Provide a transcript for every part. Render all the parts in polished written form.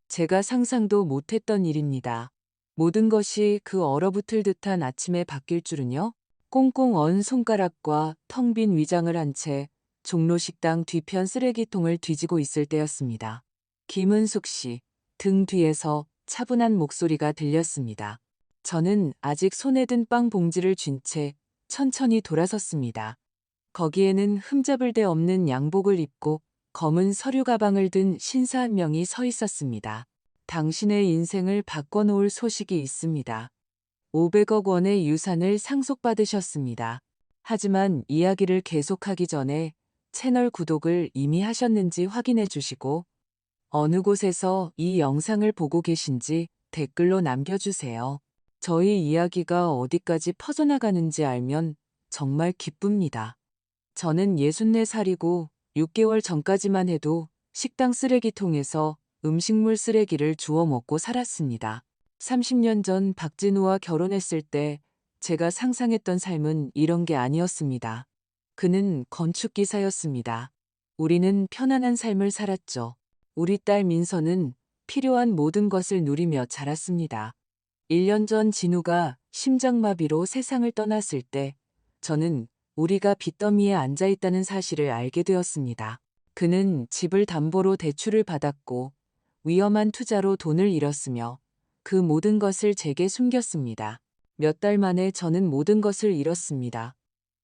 제가 상상도 못했던 일입니다. 모든 것이 그 얼어붙을 듯한 아침에 바뀔 줄은요? 꽁꽁 언 손가락과 텅 빈 위장을 한 채 종로식당 뒤편 쓰레기통을 뒤지고 있을 때였습니다. 김은숙 씨 등 뒤에서 차분한 목소리가 들렸습니다. 저는 아직 손에 든 빵 봉지를 쥔 채 천천히 돌아섰습니다. 거기에는 흠잡을 데 없는 양복을 입고 검은 서류 가방을 든 신사 한 명이 서 있었습니다. 당신의 인생을 바꿔놓을 소식이 있습니다. 500억 원의 유산을 상속받으셨습니다. 하지만 이야기를 계속하기 전에 채널 구독을 이미 하셨는지 확인해 주시고 어느 곳에서 이 영상을 보고 계신지 댓글로 남겨주세요. 저희 이야기가 어디까지 퍼져나가는지 알면 정말 기쁩니다. 저는 64살이고 6개월 전까지만 해도 식당 쓰레기통에서 음식물 쓰레기를 주워 먹고 살았습니다. 30년 전 박진우와 결혼했을 때 제가 상상했던 삶은 이런 게 아니었습니다. 그는 건축기사였습니다. 우리는 편안한 삶을 살았죠. 우리 딸 민서는 필요한 모든 것을 누리며 자랐습니다. 1년 전 진우가 심장마비로 세상을 떠났을 때 저는 우리가 빚더미에 앉아 있다는 사실을 알게 되었습니다. 그는 집을 담보로 대출을 받았고 위험한 투자로 돈을 잃었으며 그 모든 것을 제게 숨겼습니다. 몇 달 만에 저는 모든 것을 잃었습니다.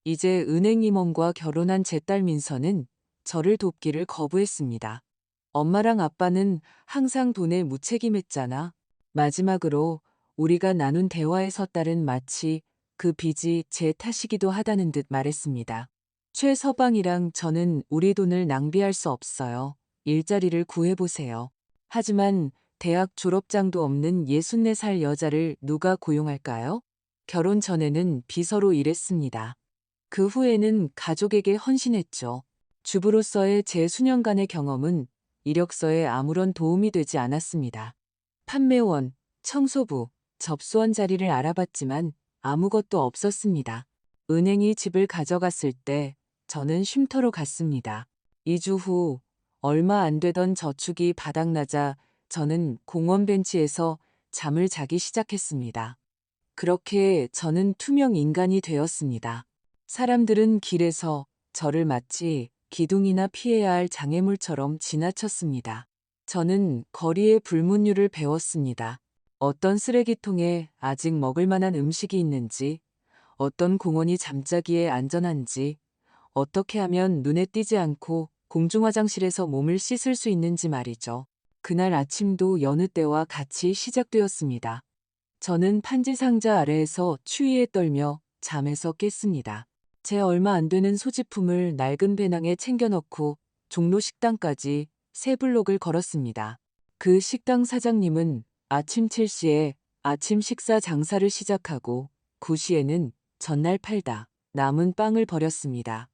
이제 은행 임원과 결혼한 제 딸 민서는 저를 돕기를 거부했습니다. 엄마랑 아빠는 항상 돈에 무책임했잖아. 마지막으로 우리가 나눈 대화에서 딸은 마치 그 빚이 제 탓이기도 하다는 듯 말했습니다. 최 서방이랑 저는 우리 돈을 낭비할 수 없어요. 일자리를 구해보세요. 하지만 대학 졸업장도 없는 64살 여자를 누가 고용할까요? 결혼 전에는 비서로 일했습니다. 그 후에는 가족에게 헌신했죠. 주부로서의 제 수년간의 경험은 이력서에 아무런 도움이 되지 않았습니다. 판매원, 청소부, 접수원 자리를 알아봤지만 아무것도 없었습니다. 은행이 집을 가져갔을 때 저는 쉼터로 갔습니다. 2주 후 얼마 안 되던 저축이 바닥나자 저는 공원 벤치에서 잠을 자기 시작했습니다. 그렇게 저는 투명 인간이 되었습니다. 사람들은 길에서 저를 마치 기둥이나 피해야 할 장애물처럼 지나쳤습니다. 저는 거리의 불문율을 배웠습니다. 어떤 쓰레기통에 아직 먹을 만한 음식이 있는지, 어떤 공원이 잠자기에 안전한지, 어떻게 하면 눈에 띄지 않고 공중화장실에서 몸을 씻을 수 있는지 말이죠. 그날 아침도 여느 때와 같이 시작되었습니다. 저는 판지 상자 아래에서 추위에 떨며 잠에서 깼습니다. 제 얼마 안 되는 소지품을 낡은 배낭에 챙겨 넣고 종로 식당까지 3블록을 걸었습니다. 그 식당 사장님은 아침 7시에 아침 식사 장사를 시작하고 9시에는 전날 팔다 남은 빵을 버렸습니다.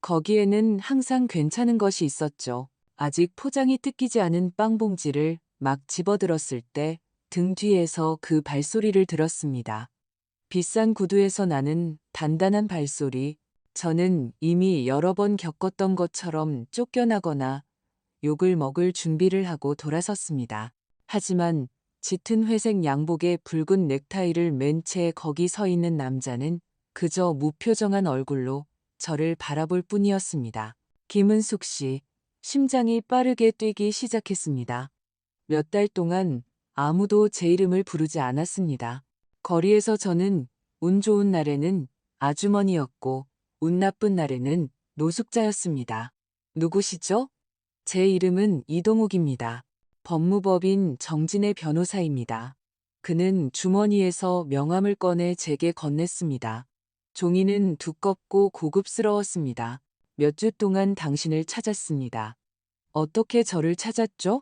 거기에는 항상 괜찮은 것이 있었죠. 아직 포장이 뜯기지 않은 빵 봉지를 막 집어들었을 때 등 뒤에서 그 발소리를 들었습니다. 비싼 구두에서 나는 단단한 발소리. 저는 이미 여러 번 겪었던 것처럼 쫓겨나거나 욕을 먹을 준비를 하고 돌아섰습니다. 하지만 짙은 회색 양복에 붉은 넥타이를 맨 채 거기 서 있는 남자는 그저 무표정한 얼굴로 저를 바라볼 뿐이었습니다. 김은숙 씨, 심장이 빠르게 뛰기 시작했습니다. 몇 달 동안 아무도 제 이름을 부르지 않았습니다. 거리에서 저는 운 좋은 날에는 아주머니였고 운 나쁜 날에는 노숙자였습니다. 누구시죠? 제 이름은 이동욱입니다. 법무법인 정진의 변호사입니다. 그는 주머니에서 명함을 꺼내 제게 건넸습니다. 종이는 두껍고 고급스러웠습니다. 몇 주 동안 당신을 찾았습니다. 어떻게 저를 찾았죠?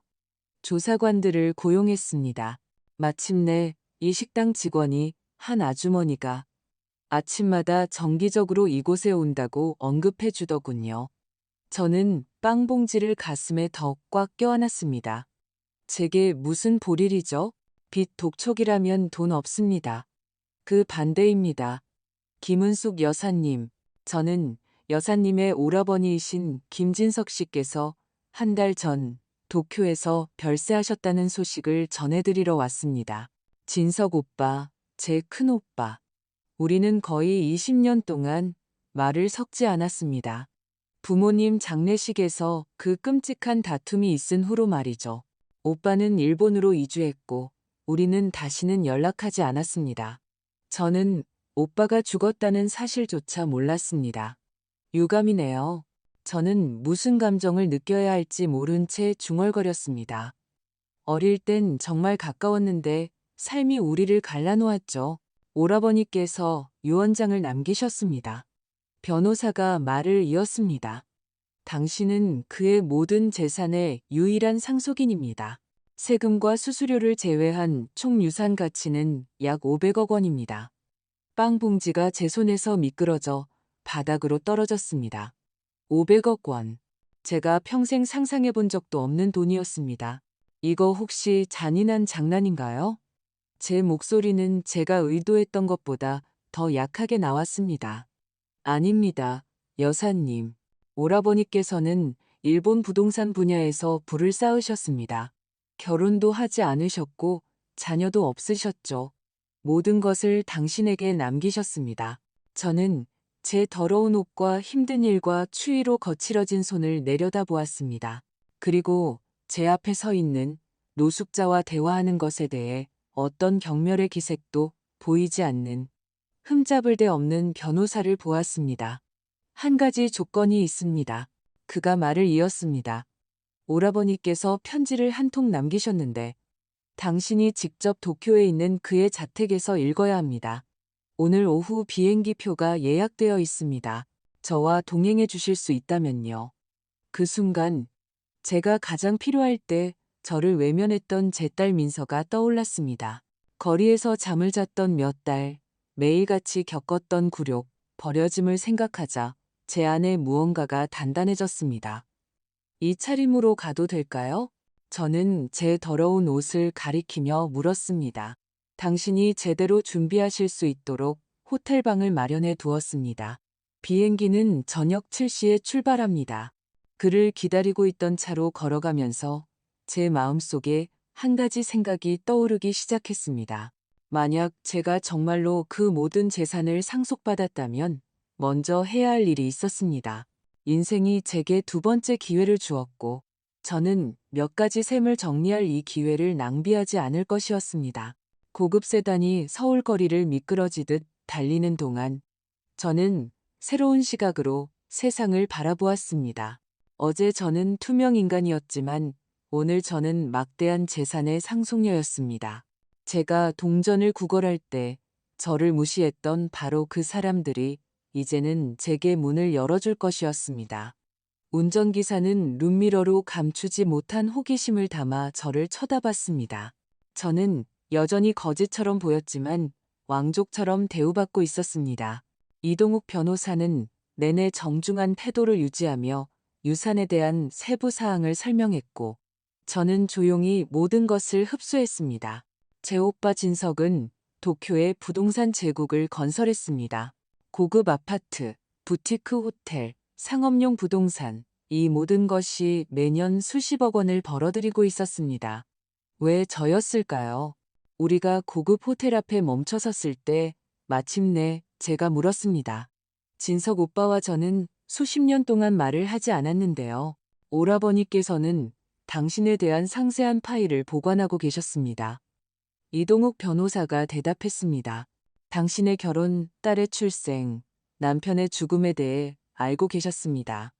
조사관들을 고용했습니다. 마침내 이 식당 직원이 한 아주머니가 아침마다 정기적으로 이곳에 온다고 언급해 주더군요. 저는 빵 봉지를 가슴에 더 꽉 껴안았습니다. 제게 무슨 볼일이죠? 빚 독촉이라면 돈 없습니다. 그 반대입니다. 김은숙 여사님, 저는 여사님의 오라버니이신 김진석 씨께서 한 달 전 도쿄에서 별세하셨다는 소식을 전해드리러 왔습니다. 진석 오빠, 제 큰오빠. 우리는 거의 20년 동안 말을 섞지 않았습니다. 부모님 장례식에서 그 끔찍한 다툼이 있은 후로 말이죠. 오빠는 일본으로 이주했고 우리는 다시는 연락하지 않았습니다. 저는 오빠가 죽었다는 사실조차 몰랐습니다. 유감이네요. 저는 무슨 감정을 느껴야 할지 모른 채 중얼거렸습니다. 어릴 땐 정말 가까웠는데 삶이 우리를 갈라놓았죠. 오라버니께서 유언장을 남기셨습니다. 변호사가 말을 이었습니다. 당신은 그의 모든 재산의 유일한 상속인입니다. 세금과 수수료를 제외한 총 유산 가치는 약 500억 원입니다. 빵 봉지가 제 손에서 미끄러져 바닥으로 떨어졌습니다. 500억 원. 제가 평생 상상해 본 적도 없는 돈이었습니다. 이거 혹시 잔인한 장난인가요? 제 목소리는 제가 의도했던 것보다 더 약하게 나왔습니다. 아닙니다, 여사님. 오라버니께서는 일본 부동산 분야에서 부를 쌓으셨습니다. 결혼도 하지 않으셨고 자녀도 없으셨죠. 모든 것을 당신에게 남기셨습니다. 저는 제 더러운 옷과 힘든 일과 추위로 거칠어진 손을 내려다보았습니다. 그리고 제 앞에 서 있는 노숙자와 대화하는 것에 대해 어떤 경멸의 기색도 보이지 않는 흠잡을 데 없는 변호사를 보았습니다. 한 가지 조건이 있습니다. 그가 말을 이었습니다. 오라버니께서 편지를 한 통 남기셨는데 당신이 직접 도쿄에 있는 그의 자택에서 읽어야 합니다. 오늘 오후 비행기 표가 예약되어 있습니다. 저와 동행해 주실 수 있다면요. 그 순간 제가 가장 필요할 때 저를 외면했던 제 딸 민서가 떠올랐습니다. 거리에서 잠을 잤던 몇 달, 매일같이 겪었던 굴욕, 버려짐을 생각하자 제 안에 무언가가 단단해졌습니다. 이 차림으로 가도 될까요? 저는 제 더러운 옷을 가리키며 물었습니다. 당신이 제대로 준비하실 수 있도록 호텔방을 마련해 두었습니다. 비행기는 저녁 7시에 출발합니다. 그를 기다리고 있던 차로 걸어가면서 제 마음속에 한 가지 생각이 떠오르기 시작했습니다. 만약 제가 정말로 그 모든 재산을 상속받았다면 먼저 해야 할 일이 있었습니다. 인생이 제게 두 번째 기회를 주었고 저는 몇 가지 셈을 정리할 이 기회를 낭비하지 않을 것이었습니다. 고급 세단이 서울 거리를 미끄러지듯 달리는 동안 저는 새로운 시각으로 세상을 바라보았습니다. 어제 저는 투명 인간이었지만 오늘 저는 막대한 재산의 상속녀였습니다. 제가 동전을 구걸할 때 저를 무시했던 바로 그 사람들이 이제는 제게 문을 열어줄 것이었습니다. 운전기사는 룸미러로 감추지 못한 호기심을 담아 저를 쳐다봤습니다. 저는 여전히 거지처럼 보였지만 왕족처럼 대우받고 있었습니다. 이동욱 변호사는 내내 정중한 태도를 유지하며 유산에 대한 세부 사항을 설명했고 저는 조용히 모든 것을 흡수했습니다. 제 오빠 진석은 도쿄에 부동산 제국을 건설했습니다. 고급 아파트, 부티크 호텔, 상업용 부동산, 이 모든 것이 매년 수십억 원을 벌어들이고 있었습니다. 왜 저였을까요? 우리가 고급 호텔 앞에 멈춰섰을 때 마침내 제가 물었습니다. 진석 오빠와 저는 수십 년 동안 말을 하지 않았는데요. 오라버니께서는 당신에 대한 상세한 파일을 보관하고 계셨습니다. 이동욱 변호사가 대답했습니다. 당신의 결혼, 딸의 출생, 남편의 죽음에 대해 알고 계셨습니다.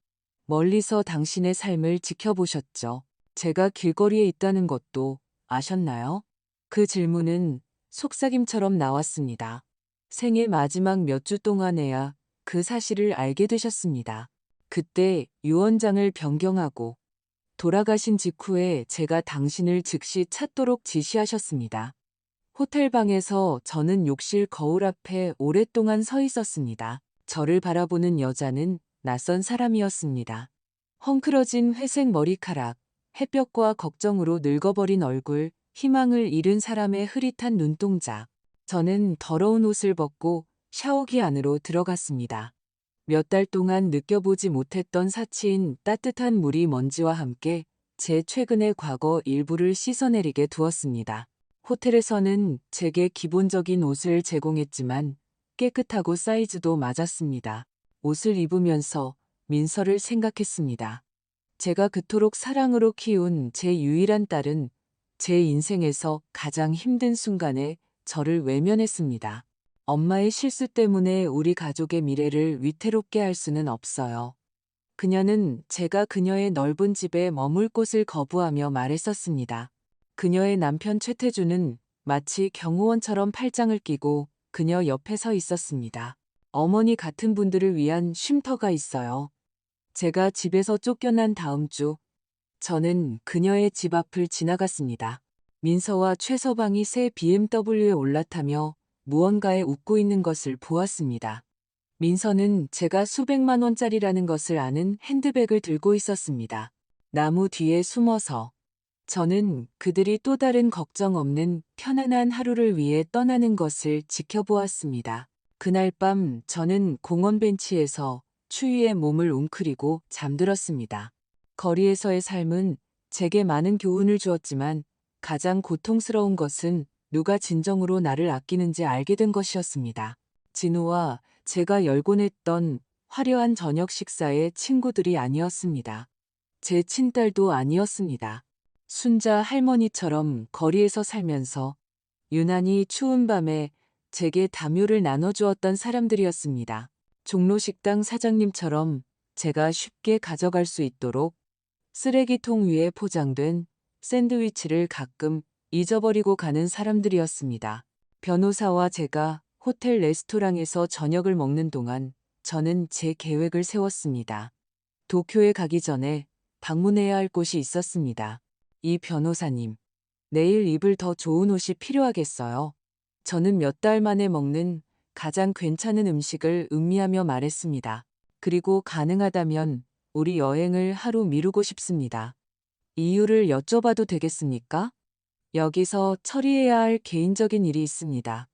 멀리서 당신의 삶을 지켜보셨죠. 제가 길거리에 있다는 것도 아셨나요? 그 질문은 속삭임처럼 나왔습니다. 생애 마지막 몇 주 동안에야 그 사실을 알게 되셨습니다. 그때 유언장을 변경하고 돌아가신 직후에 제가 당신을 즉시 찾도록 지시하셨습니다. 호텔방에서 저는 욕실 거울 앞에 오랫동안 서 있었습니다. 저를 바라보는 여자는 낯선 사람이었습니다. 헝클어진 회색 머리카락, 햇볕과 걱정으로 늙어버린 얼굴, 희망을 잃은 사람의 흐릿한 눈동자. 저는 더러운 옷을 벗고 샤워기 안으로 들어갔습니다. 몇 달 동안 느껴보지 못했던 사치인 따뜻한 물이 먼지와 함께 제 최근의 과거 일부를 씻어내리게 두었습니다. 호텔에서는 제게 기본적인 옷을 제공했지만 깨끗하고 사이즈도 맞았습니다. 옷을 입으면서 민서를 생각했습니다. 제가 그토록 사랑으로 키운 제 유일한 딸은 제 인생에서 가장 힘든 순간에 저를 외면했습니다. 엄마의 실수 때문에 우리 가족의 미래를 위태롭게 할 수는 없어요. 그녀는 제가 그녀의 넓은 집에 머물 곳을 거부하며 말했었습니다. 그녀의 남편 최태주는 마치 경호원처럼 팔짱을 끼고 그녀 옆에 서 있었습니다. 어머니 같은 분들을 위한 쉼터가 있어요. 제가 집에서 쫓겨난 다음 주, 저는 그녀의 집 앞을 지나갔습니다. 민서와 최서방이 새 BMW에 올라타며 무언가에 웃고 있는 것을 보았습니다. 민서는 제가 수백만 원짜리라는 것을 아는 핸드백을 들고 있었습니다. 나무 뒤에 숨어서 저는 그들이 또 다른 걱정 없는 편안한 하루를 위해 떠나는 것을 지켜보았습니다. 그날 밤 저는 공원 벤치에서 추위에 몸을 웅크리고 잠들었습니다. 거리에서의 삶은 제게 많은 교훈을 주었지만 가장 고통스러운 것은 누가 진정으로 나를 아끼는지 알게 된 것이었습니다. 진우와 제가 열곤 했던 화려한 저녁 식사의 친구들이 아니었습니다. 제 친딸도 아니었습니다. 순자 할머니처럼 거리에서 살면서 유난히 추운 밤에 제게 담요를 나눠주었던 사람들이었습니다. 종로식당 사장님처럼 제가 쉽게 가져갈 수 있도록 쓰레기통 위에 포장된 샌드위치를 가끔 잊어버리고 가는 사람들이었습니다. 변호사와 제가 호텔 레스토랑에서 저녁을 먹는 동안 저는 제 계획을 세웠습니다. 도쿄에 가기 전에 방문해야 할 곳이 있었습니다. 이 변호사님, 내일 입을 더 좋은 옷이 필요하겠어요. 저는 몇 달 만에 먹는 가장 괜찮은 음식을 음미하며 말했습니다. 그리고 가능하다면 우리 여행을 하루 미루고 싶습니다. 이유를 여쭤봐도 되겠습니까? 여기서 처리해야 할 개인적인 일이 있습니다.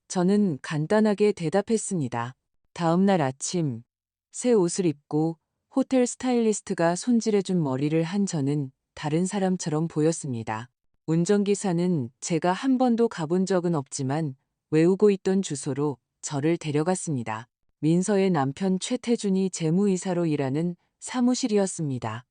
저는 간단하게 대답했습니다. 다음 날 아침, 새 옷을 입고 호텔 스타일리스트가 손질해준 머리를 한 저는 다른 사람처럼 보였습니다. 운전기사는 제가 한 번도 가본 적은 없지만 외우고 있던 주소로 저를 데려갔습니다. 민서의 남편 최태준이 재무이사로 일하는 사무실이었습니다.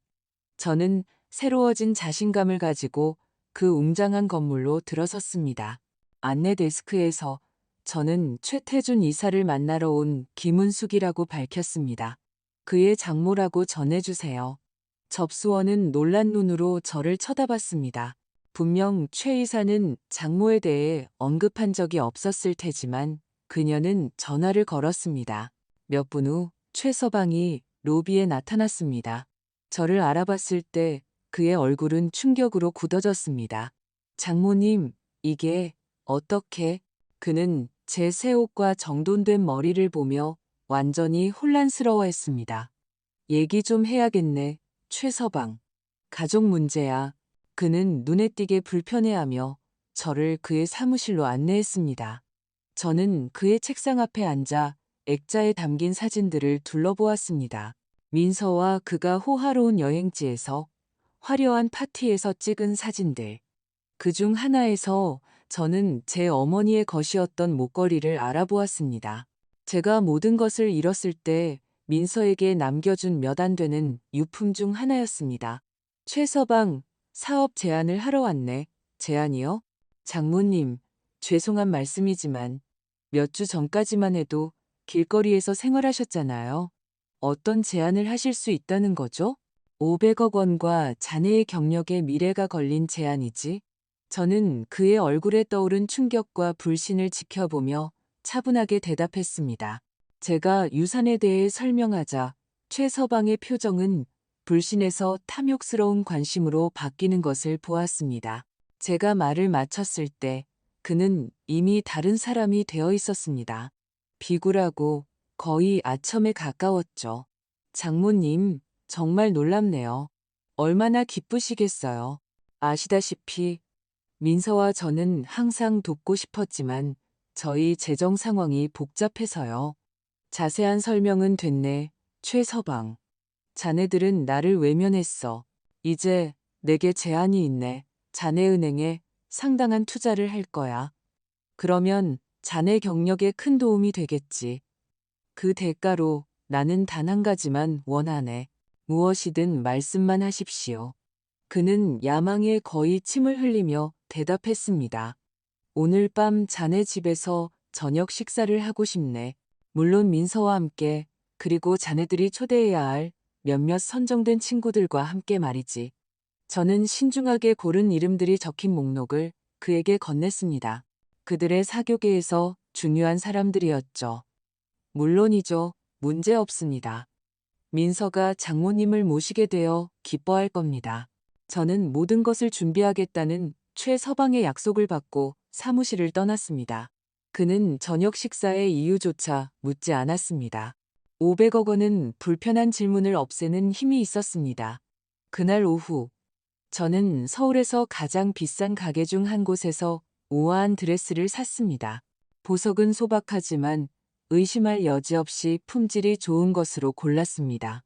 저는 새로워진 자신감을 가지고 그 웅장한 건물로 들어섰습니다. 안내 데스크에서 저는 최태준 이사를 만나러 온 김은숙이라고 밝혔습니다. 그의 장모라고 전해주세요. 접수원은 놀란 눈으로 저를 쳐다봤습니다. 분명 최 이사는 장모에 대해 언급한 적이 없었을 테지만 그녀는 전화를 걸었습니다. 몇 분 후 최서방이 로비에 나타났습니다. 저를 알아봤을 때 그의 얼굴은 충격으로 굳어졌습니다. 장모님, 이게 어떻게? 그는 제 새 옷과 정돈된 머리를 보며 완전히 혼란스러워했습니다. 얘기 좀 해야겠네, 최서방. 가족 문제야. 그는 눈에 띄게 불편해하며 저를 그의 사무실로 안내했습니다. 저는 그의 책상 앞에 앉아 액자에 담긴 사진들을 둘러보았습니다. 민서와 그가 호화로운 여행지에서 화려한 파티에서 찍은 사진들. 그중 하나에서 저는 제 어머니의 것이었던 목걸이를 알아보았습니다. 제가 모든 것을 잃었을 때 민서에게 남겨준 몇 안 되는 유품 중 하나였습니다. 최서방, 사업 제안을 하러 왔네. 제안이요? 장모님, 죄송한 말씀이지만 몇 주 전까지만 해도 길거리에서 생활하셨잖아요. 어떤 제안을 하실 수 있다는 거죠? 500억 원과 자네의 경력에 미래가 걸린 제안이지. 저는 그의 얼굴에 떠오른 충격과 불신을 지켜보며 차분하게 대답했습니다. 제가 유산에 대해 설명하자 최서방의 표정은 불신에서 탐욕스러운 관심으로 바뀌는 것을 보았습니다. 제가 말을 마쳤을 때 그는 이미 다른 사람이 되어 있었습니다. 비굴하고 거의 아첨에 가까웠죠. 장모님, 정말 놀랍네요. 얼마나 기쁘시겠어요. 아시다시피 민서와 저는 항상 돕고 싶었지만 저희 재정 상황이 복잡해서요. 자세한 설명은 됐네, 최서방. 자네들은 나를 외면했어. 이제 내게 제안이 있네. 자네 은행에 상당한 투자를 할 거야. 그러면 자네 경력에 큰 도움이 되겠지. 그 대가로 나는 단 한 가지만 원하네. 무엇이든 말씀만 하십시오. 그는 야망에 거의 침을 흘리며 대답했습니다. 오늘 밤 자네 집에서 저녁 식사를 하고 싶네. 물론 민서와 함께, 그리고 자네들이 초대해야 할 몇몇 선정된 친구들과 함께 말이지. 저는 신중하게 고른 이름들이 적힌 목록을 그에게 건넸습니다. 그들의 사교계에서 중요한 사람들이었죠. 물론이죠. 문제 없습니다. 민서가 장모님을 모시게 되어 기뻐할 겁니다. 저는 모든 것을 준비하겠다는 최서방의 약속을 받고 사무실을 떠났습니다. 그는 저녁 식사의 이유조차 묻지 않았습니다. 500억 원은 불편한 질문을 없애는 힘이 있었습니다. 그날 오후, 저는 서울에서 가장 비싼 가게 중 한 곳에서 우아한 드레스를 샀습니다. 보석은 소박하지만 의심할 여지 없이 품질이 좋은 것으로 골랐습니다.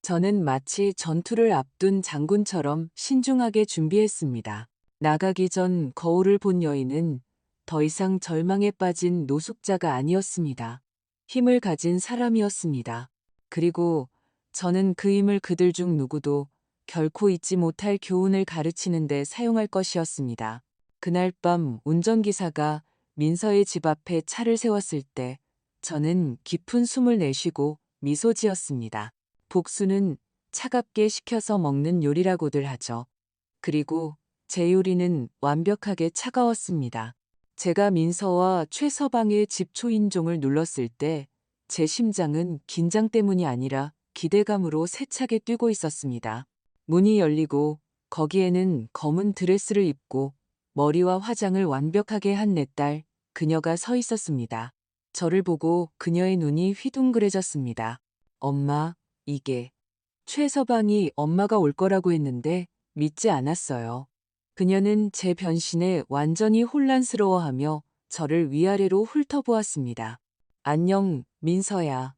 저는 마치 전투를 앞둔 장군처럼 신중하게 준비했습니다. 나가기 전 거울을 본 여인은 더 이상 절망에 빠진 노숙자가 아니었습니다. 힘을 가진 사람이었습니다. 그리고 저는 그 힘을 그들 중 누구도 결코 잊지 못할 교훈을 가르치는 데 사용할 것이었습니다. 그날 밤 운전기사가 민서의 집 앞에 차를 세웠을 때 저는 깊은 숨을 내쉬고 미소 지었습니다. 복수는 차갑게 식혀서 먹는 요리라고들 하죠. 그리고 제 요리는 완벽하게 차가웠습니다. 제가 민서와 최서방의 집 초인종을 눌렀을 때 제 심장은 긴장 때문이 아니라 기대감으로 세차게 뛰고 있었습니다. 문이 열리고 거기에는 검은 드레스를 입고 머리와 화장을 완벽하게 한 내 딸, 그녀가 서 있었습니다. 저를 보고 그녀의 눈이 휘둥그레졌습니다. 엄마, 이게. 최서방이 엄마가 올 거라고 했는데 믿지 않았어요. 그녀는 제 변신에 완전히 혼란스러워하며 저를 위아래로 훑어보았습니다. 안녕, 민서야.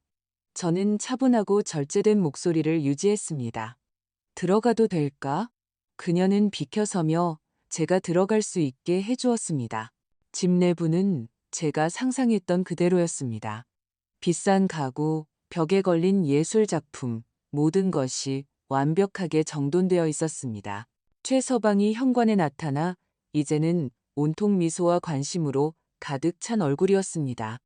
저는 차분하고 절제된 목소리를 유지했습니다. 들어가도 될까? 그녀는 비켜서며 제가 들어갈 수 있게 해주었습니다. 집 내부는 제가 상상했던 그대로였습니다. 비싼 가구, 벽에 걸린 예술 작품, 모든 것이 완벽하게 정돈되어 있었습니다. 최서방이 현관에 나타나 이제는 온통 미소와 관심으로 가득 찬 얼굴이었습니다.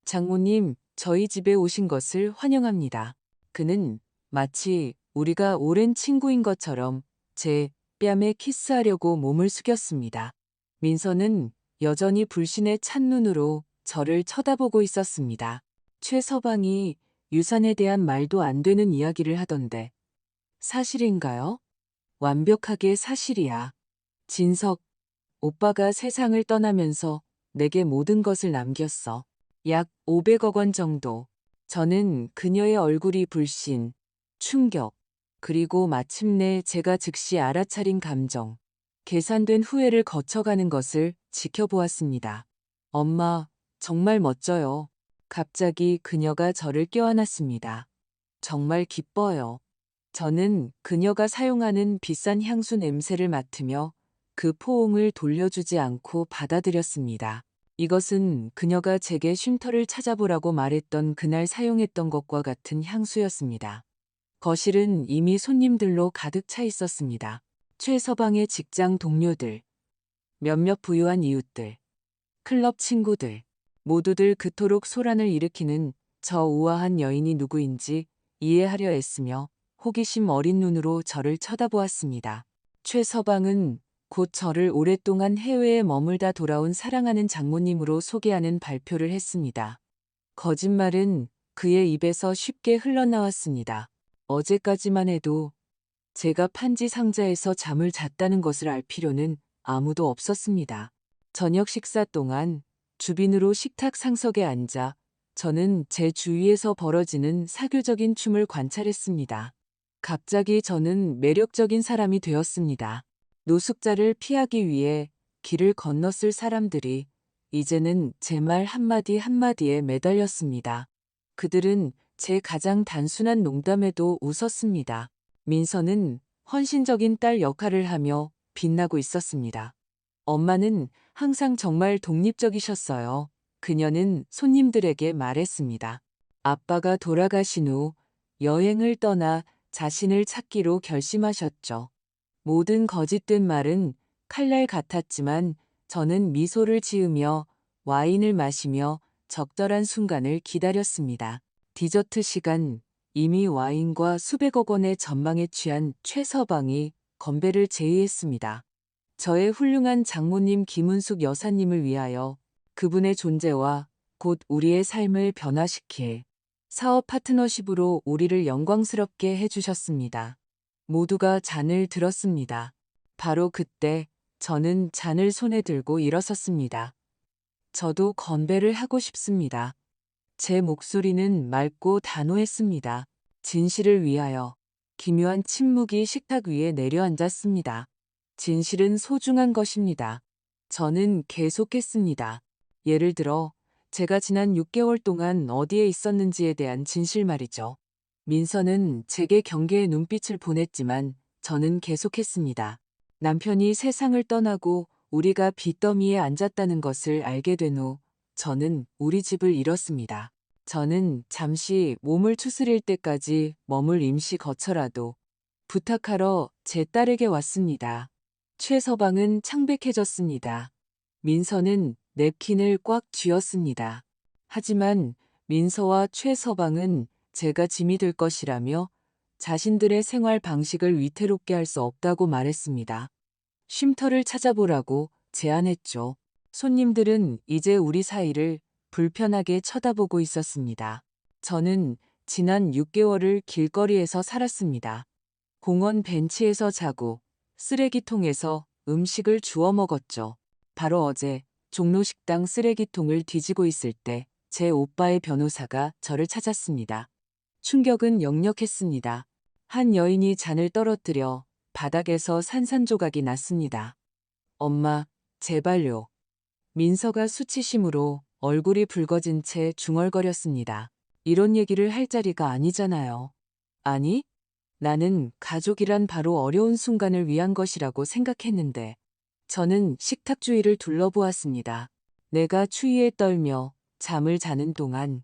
장모님, 저희 집에 오신 것을 환영합니다. 그는 마치 우리가 오랜 친구인 것처럼 제 뺨에 키스하려고 몸을 숙였습니다. 민서는 여전히 불신에 찬 눈으로 저를 쳐다보고 있었습니다. 최서방이 유산에 대한 말도 안 되는 이야기를 하던데 사실인가요? 완벽하게 사실이야. 진석, 오빠가 세상을 떠나면서 내게 모든 것을 남겼어. 약 500억 원 정도. 저는 그녀의 얼굴이 불신, 충격, 그리고 마침내 제가 즉시 알아차린 감정, 계산된 후회를 거쳐가는 것을 지켜보았습니다. 엄마, 정말 멋져요. 갑자기 그녀가 저를 껴안았습니다. 정말 기뻐요. 저는 그녀가 사용하는 비싼 향수 냄새를 맡으며 그 포옹을 돌려주지 않고 받아들였습니다. 이것은 그녀가 제게 쉼터를 찾아보라고 말했던 그날 사용했던 것과 같은 향수였습니다. 거실은 이미 손님들로 가득 차 있었습니다. 최서방의 직장 동료들, 몇몇 부유한 이웃들, 클럽 친구들, 모두들 그토록 소란을 일으키는 저 우아한 여인이 누구인지 이해하려 애쓰며 호기심 어린 눈으로 저를 쳐다보았습니다. 최서방은 곧 저를 오랫동안 해외에 머물다 돌아온 사랑하는 장모님으로 소개하는 발표를 했습니다. 거짓말은 그의 입에서 쉽게 흘러나왔습니다. 어제까지만 해도 제가 판지 상자에서 잠을 잤다는 것을 알 필요는 아무도 없었습니다. 저녁 식사 동안 주빈으로 식탁 상석에 앉아 저는 제 주위에서 벌어지는 사교적인 춤을 관찰했습니다. 갑자기 저는 매력적인 사람이 되었습니다. 노숙자를 피하기 위해 길을 건넜을 사람들이 이제는 제 말 한마디 한마디에 매달렸습니다. 그들은 제 가장 단순한 농담에도 웃었습니다. 민서는 헌신적인 딸 역할을 하며 빛나고 있었습니다. 엄마는 항상 정말 독립적이셨어요. 그녀는 손님들에게 말했습니다. 아빠가 돌아가신 후 여행을 떠나 자신을 찾기로 결심하셨죠. 모든 거짓된 말은 칼날 같았지만 저는 미소를 지으며 와인을 마시며 적절한 순간을 기다렸습니다. 디저트 시간, 이미 와인과 수백억 원의 전망에 취한 최서방이 건배를 제의했습니다. 저의 훌륭한 장모님 김은숙 여사님을 위하여 그분의 존재와 곧 우리의 삶을 변화시킬 사업 파트너십으로 우리를 영광스럽게 해주셨습니다. 모두가 잔을 들었습니다. 바로 그때 저는 잔을 손에 들고 일어섰습니다. 저도 건배를 하고 싶습니다. 제 목소리는 맑고 단호했습니다. 진실을 위하여. 기묘한 침묵이 식탁 위에 내려앉았습니다. 진실은 소중한 것입니다. 저는 계속했습니다. 예를 들어 제가 지난 6개월 동안 어디에 있었는지에 대한 진실 말이죠. 민서는 제게 경계의 눈빛을 보냈지만 저는 계속했습니다. 남편이 세상을 떠나고 우리가 빚더미에 앉았다는 것을 알게 된 후 저는 우리 집을 잃었습니다. 저는 잠시 몸을 추스릴 때까지 머물 임시 거처라도 부탁하러 제 딸에게 왔습니다. 최서방은 창백해졌습니다. 민서는 냅킨을 꽉 쥐었습니다. 하지만 민서와 최서방은 제가 짐이 될 것이라며 자신들의 생활 방식을 위태롭게 할 수 없다고 말했습니다. 쉼터를 찾아보라고 제안했죠. 손님들은 이제 우리 사이를 불편하게 쳐다보고 있었습니다. 저는 지난 6개월을 길거리에서 살았습니다. 공원 벤치에서 자고 쓰레기통에서 음식을 주워 먹었죠. 바로 어제 종로식당 쓰레기통을 뒤지고 있을 때 제 오빠의 변호사가 저를 찾았습니다. 충격은 역력했습니다. 한 여인이 잔을 떨어뜨려 바닥에서 산산조각이 났습니다. 엄마, 제발요. 민서가 수치심으로 얼굴이 붉어진 채 중얼거렸습니다. 이런 얘기를 할 자리가 아니잖아요. 아니, 나는 가족이란 바로 어려운 순간을 위한 것이라고 생각했는데. 저는 식탁 주위를 둘러보았습니다. 내가 추위에 떨며 잠을 자는 동안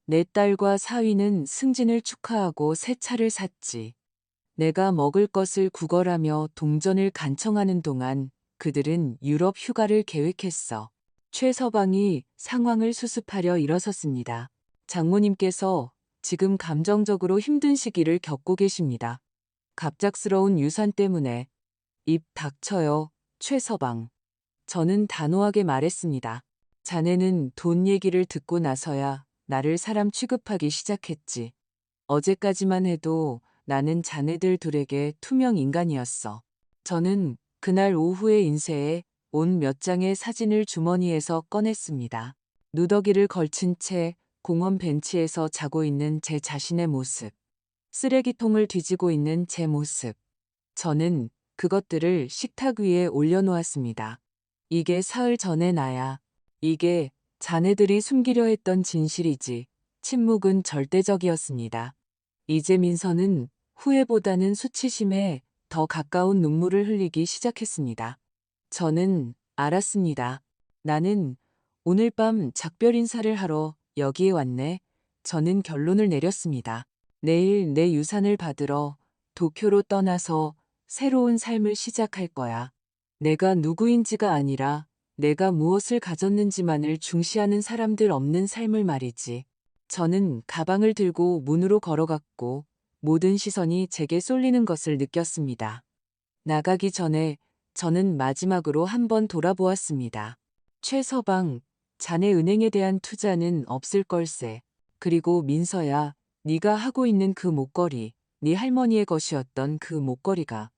내 딸과 사위는 승진을 축하하고 새 차를 샀지. 내가 먹을 것을 구걸하며 동전을 간청하는 동안 그들은 유럽 휴가를 계획했어. 최서방이 상황을 수습하려 일어섰습니다. 장모님께서 지금 감정적으로 힘든 시기를 겪고 계십니다. 갑작스러운 유산 때문에. 입 닥쳐요, 최서방. 저는 단호하게 말했습니다. 자네는 돈 얘기를 듣고 나서야 나를 사람 취급하기 시작했지. 어제까지만 해도 나는 자네들 둘에게 투명 인간이었어. 저는 그날 오후에 인쇄해 온 몇 장의 사진을 주머니에서 꺼냈습니다. 누더기를 걸친 채 공원 벤치에서 자고 있는 제 자신의 모습, 쓰레기통을 뒤지고 있는 제 모습. 저는 그것들을 식탁 위에 올려놓았습니다. 이게 사흘 전의 나야. 이게 자네들이 숨기려 했던 진실이지. 침묵은 절대적이었습니다. 이제 민서는 후회보다는 수치심에 더 가까운 눈물을 흘리기 시작했습니다. 저는 알았습니다. 나는 오늘 밤 작별 인사를 하러 여기에 왔네. 저는 결론을 내렸습니다. 내일 내 유산을 받으러 도쿄로 떠나서 새로운 삶을 시작할 거야. 내가 누구인지가 아니라 내가 무엇을 가졌는지만을 중시하는 사람들 없는 삶을 말이지. 저는 가방을 들고 문으로 걸어갔고 모든 시선이 제게 쏠리는 것을 느꼈습니다. 나가기 전에 저는 마지막으로 한번 돌아보았습니다. 최서방, 자네 은행에 대한 투자는 없을 걸세. 그리고 민서야, 네가 하고 있는 그 목걸이, 네 할머니의 것이었던 그 목걸이가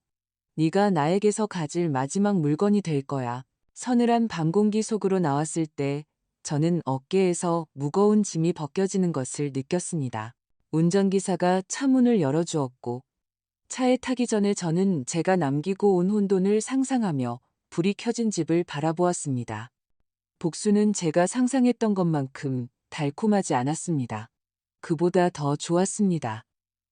네가 나에게서 가질 마지막 물건이 될 거야. 서늘한 밤 공기 속으로 나왔을 때 저는 어깨에서 무거운 짐이 벗겨지는 것을 느꼈습니다. 운전기사가 차 문을 열어주었고 차에 타기 전에 저는 제가 남기고 온 혼돈을 상상하며 불이 켜진 집을 바라보았습니다. 복수는 제가 상상했던 것만큼 달콤하지 않았습니다. 그보다 더 좋았습니다.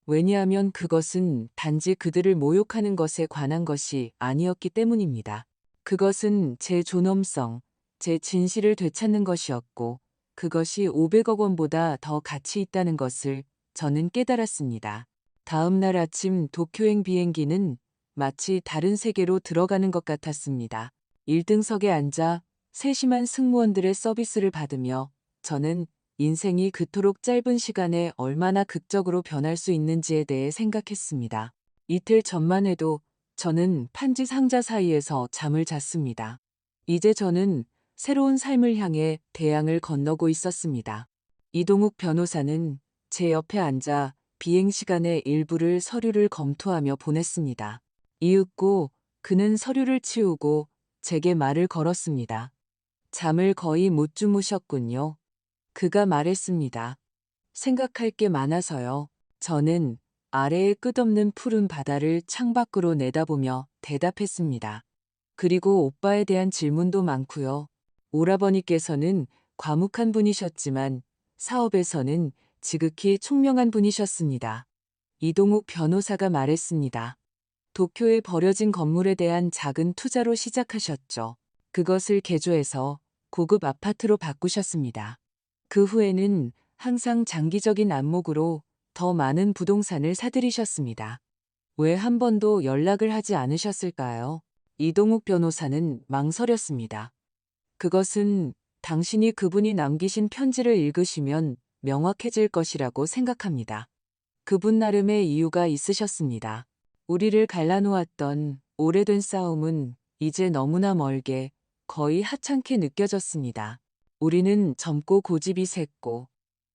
왜냐하면 그것은 단지 그들을 모욕하는 것에 관한 것이 아니었기 때문입니다. 그것은 제 존엄성, 제 진실을 되찾는 것이었고, 그것이 500억 원보다 더 가치 있다는 것을 저는 깨달았습니다. 다음 날 아침 도쿄행 비행기는 마치 다른 세계로 들어가는 것 같았습니다. 1등석에 앉아 세심한 승무원들의 서비스를 받으며 저는 인생이 그토록 짧은 시간에 얼마나 극적으로 변할 수 있는지에 대해 생각했습니다. 이틀 전만 해도 저는 판지 상자 사이에서 잠을 잤습니다. 이제 저는 새로운 삶을 향해 대양을 건너고 있었습니다. 이동욱 변호사는 제 옆에 앉아 비행 시간의 일부를 서류를 검토하며 보냈습니다. 이윽고 그는 서류를 치우고 제게 말을 걸었습니다. 잠을 거의 못 주무셨군요. 그가 말했습니다. 생각할 게 많아서요. 저는 아래의 끝없는 푸른 바다를 창밖으로 내다보며 대답했습니다. 그리고 오빠에 대한 질문도 많고요. 오라버니께서는 과묵한 분이셨지만 사업에서는 지극히 총명한 분이셨습니다. 이동욱 변호사가 말했습니다. 도쿄에 버려진 건물에 대한 작은 투자로 시작하셨죠. 그것을 개조해서 고급 아파트로 바꾸셨습니다. 그 후에는 항상 장기적인 안목으로 더 많은 부동산을 사들이셨습니다. 왜 한 번도 연락을 하지 않으셨을까요? 이동욱 변호사는 망설였습니다. 그것은 당신이 그분이 남기신 편지를 읽으시면 명확해질 것이라고 생각합니다. 그분 나름의 이유가 있으셨습니다. 우리를 갈라놓았던 오래된 싸움은 이제 너무나 멀게 거의 하찮게 느껴졌습니다. 우리는 젊고 고집이 셌고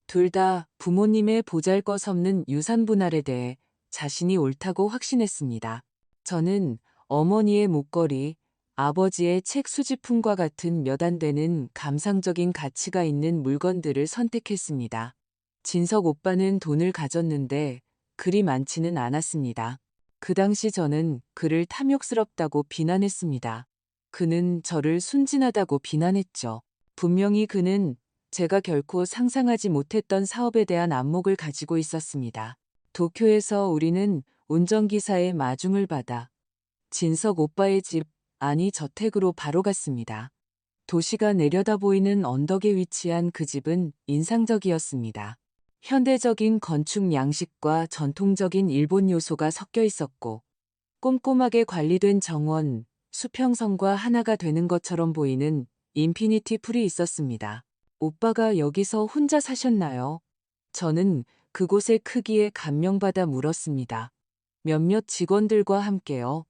둘 다 부모님의 보잘것없는 유산 분할에 대해 자신이 옳다고 확신했습니다. 저는 어머니의 목걸이, 아버지의 책 수집품과 같은 몇 안 되는 감상적인 가치가 있는 물건들을 선택했습니다. 진석 오빠는 돈을 가졌는데 그리 많지는 않았습니다. 그 당시 저는 그를 탐욕스럽다고 비난했습니다. 그는 저를 순진하다고 비난했죠. 분명히 그는 제가 결코 상상하지 못했던 사업에 대한 안목을 가지고 있었습니다. 도쿄에서 우리는 운전기사의 마중을 받아 진석 오빠의 집, 아니 저택으로 바로 갔습니다. 도시가 내려다 보이는 언덕에 위치한 그 집은 인상적이었습니다. 현대적인 건축 양식과 전통적인 일본 요소가 섞여 있었고 꼼꼼하게 관리된 정원, 수평선과 하나가 되는 것처럼 보이는 인피니티 풀이 있었습니다. 오빠가 여기서 혼자 사셨나요? 저는 그곳의 크기에 감명받아 물었습니다. 몇몇 직원들과 함께요.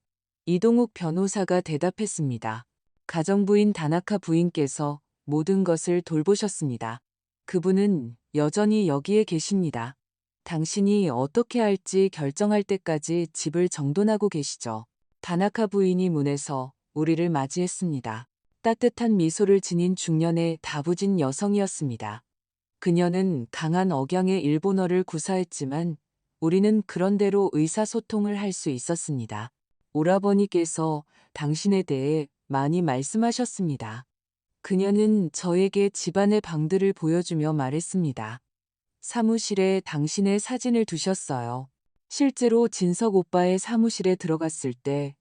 이동욱 변호사가 대답했습니다. 가정부인 다나카 부인께서 모든 것을 돌보셨습니다. 그분은 여전히 여기에 계십니다. 당신이 어떻게 할지 결정할 때까지 집을 정돈하고 계시죠. 다나카 부인이 문에서 우리를 맞이했습니다. 따뜻한 미소를 지닌 중년의 다부진 여성이었습니다. 그녀는 강한 억양의 일본어를 구사했지만 우리는 그런대로 의사소통을 할 수 있었습니다. 오라버니께서 당신에 대해 많이 말씀하셨습니다. 그녀는 저에게 집안의 방들을 보여주며 말했습니다. 사무실에 당신의 사진을 두셨어요. 실제로 진석 오빠의 사무실에 들어갔을 때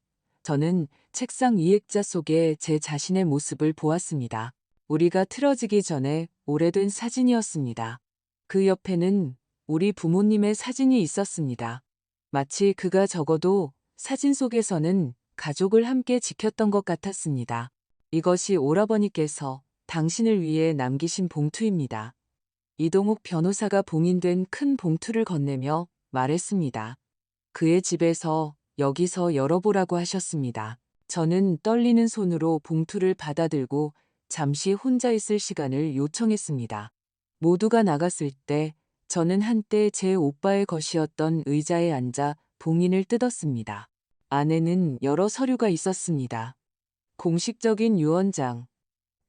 저는 책상 위 액자 속에 제 자신의 모습을 보았습니다. 우리가 틀어지기 전에 오래된 사진이었습니다. 그 옆에는 우리 부모님의 사진이 있었습니다. 마치 그가 적어도 사진 속에서는 가족을 함께 지켰던 것 같았습니다. 이것이 오라버니께서 당신을 위해 남기신 봉투입니다. 이동욱 변호사가 봉인된 큰 봉투를 건네며 말했습니다. 그의 집에서 여기서 열어보라고 하셨습니다. 저는 떨리는 손으로 봉투를 받아들고 잠시 혼자 있을 시간을 요청했습니다. 모두가 나갔을 때 저는 한때 제 오빠의 것이었던 의자에 앉아 봉인을 뜯었습니다. 안에는 여러 서류가 있었습니다. 공식적인 유언장,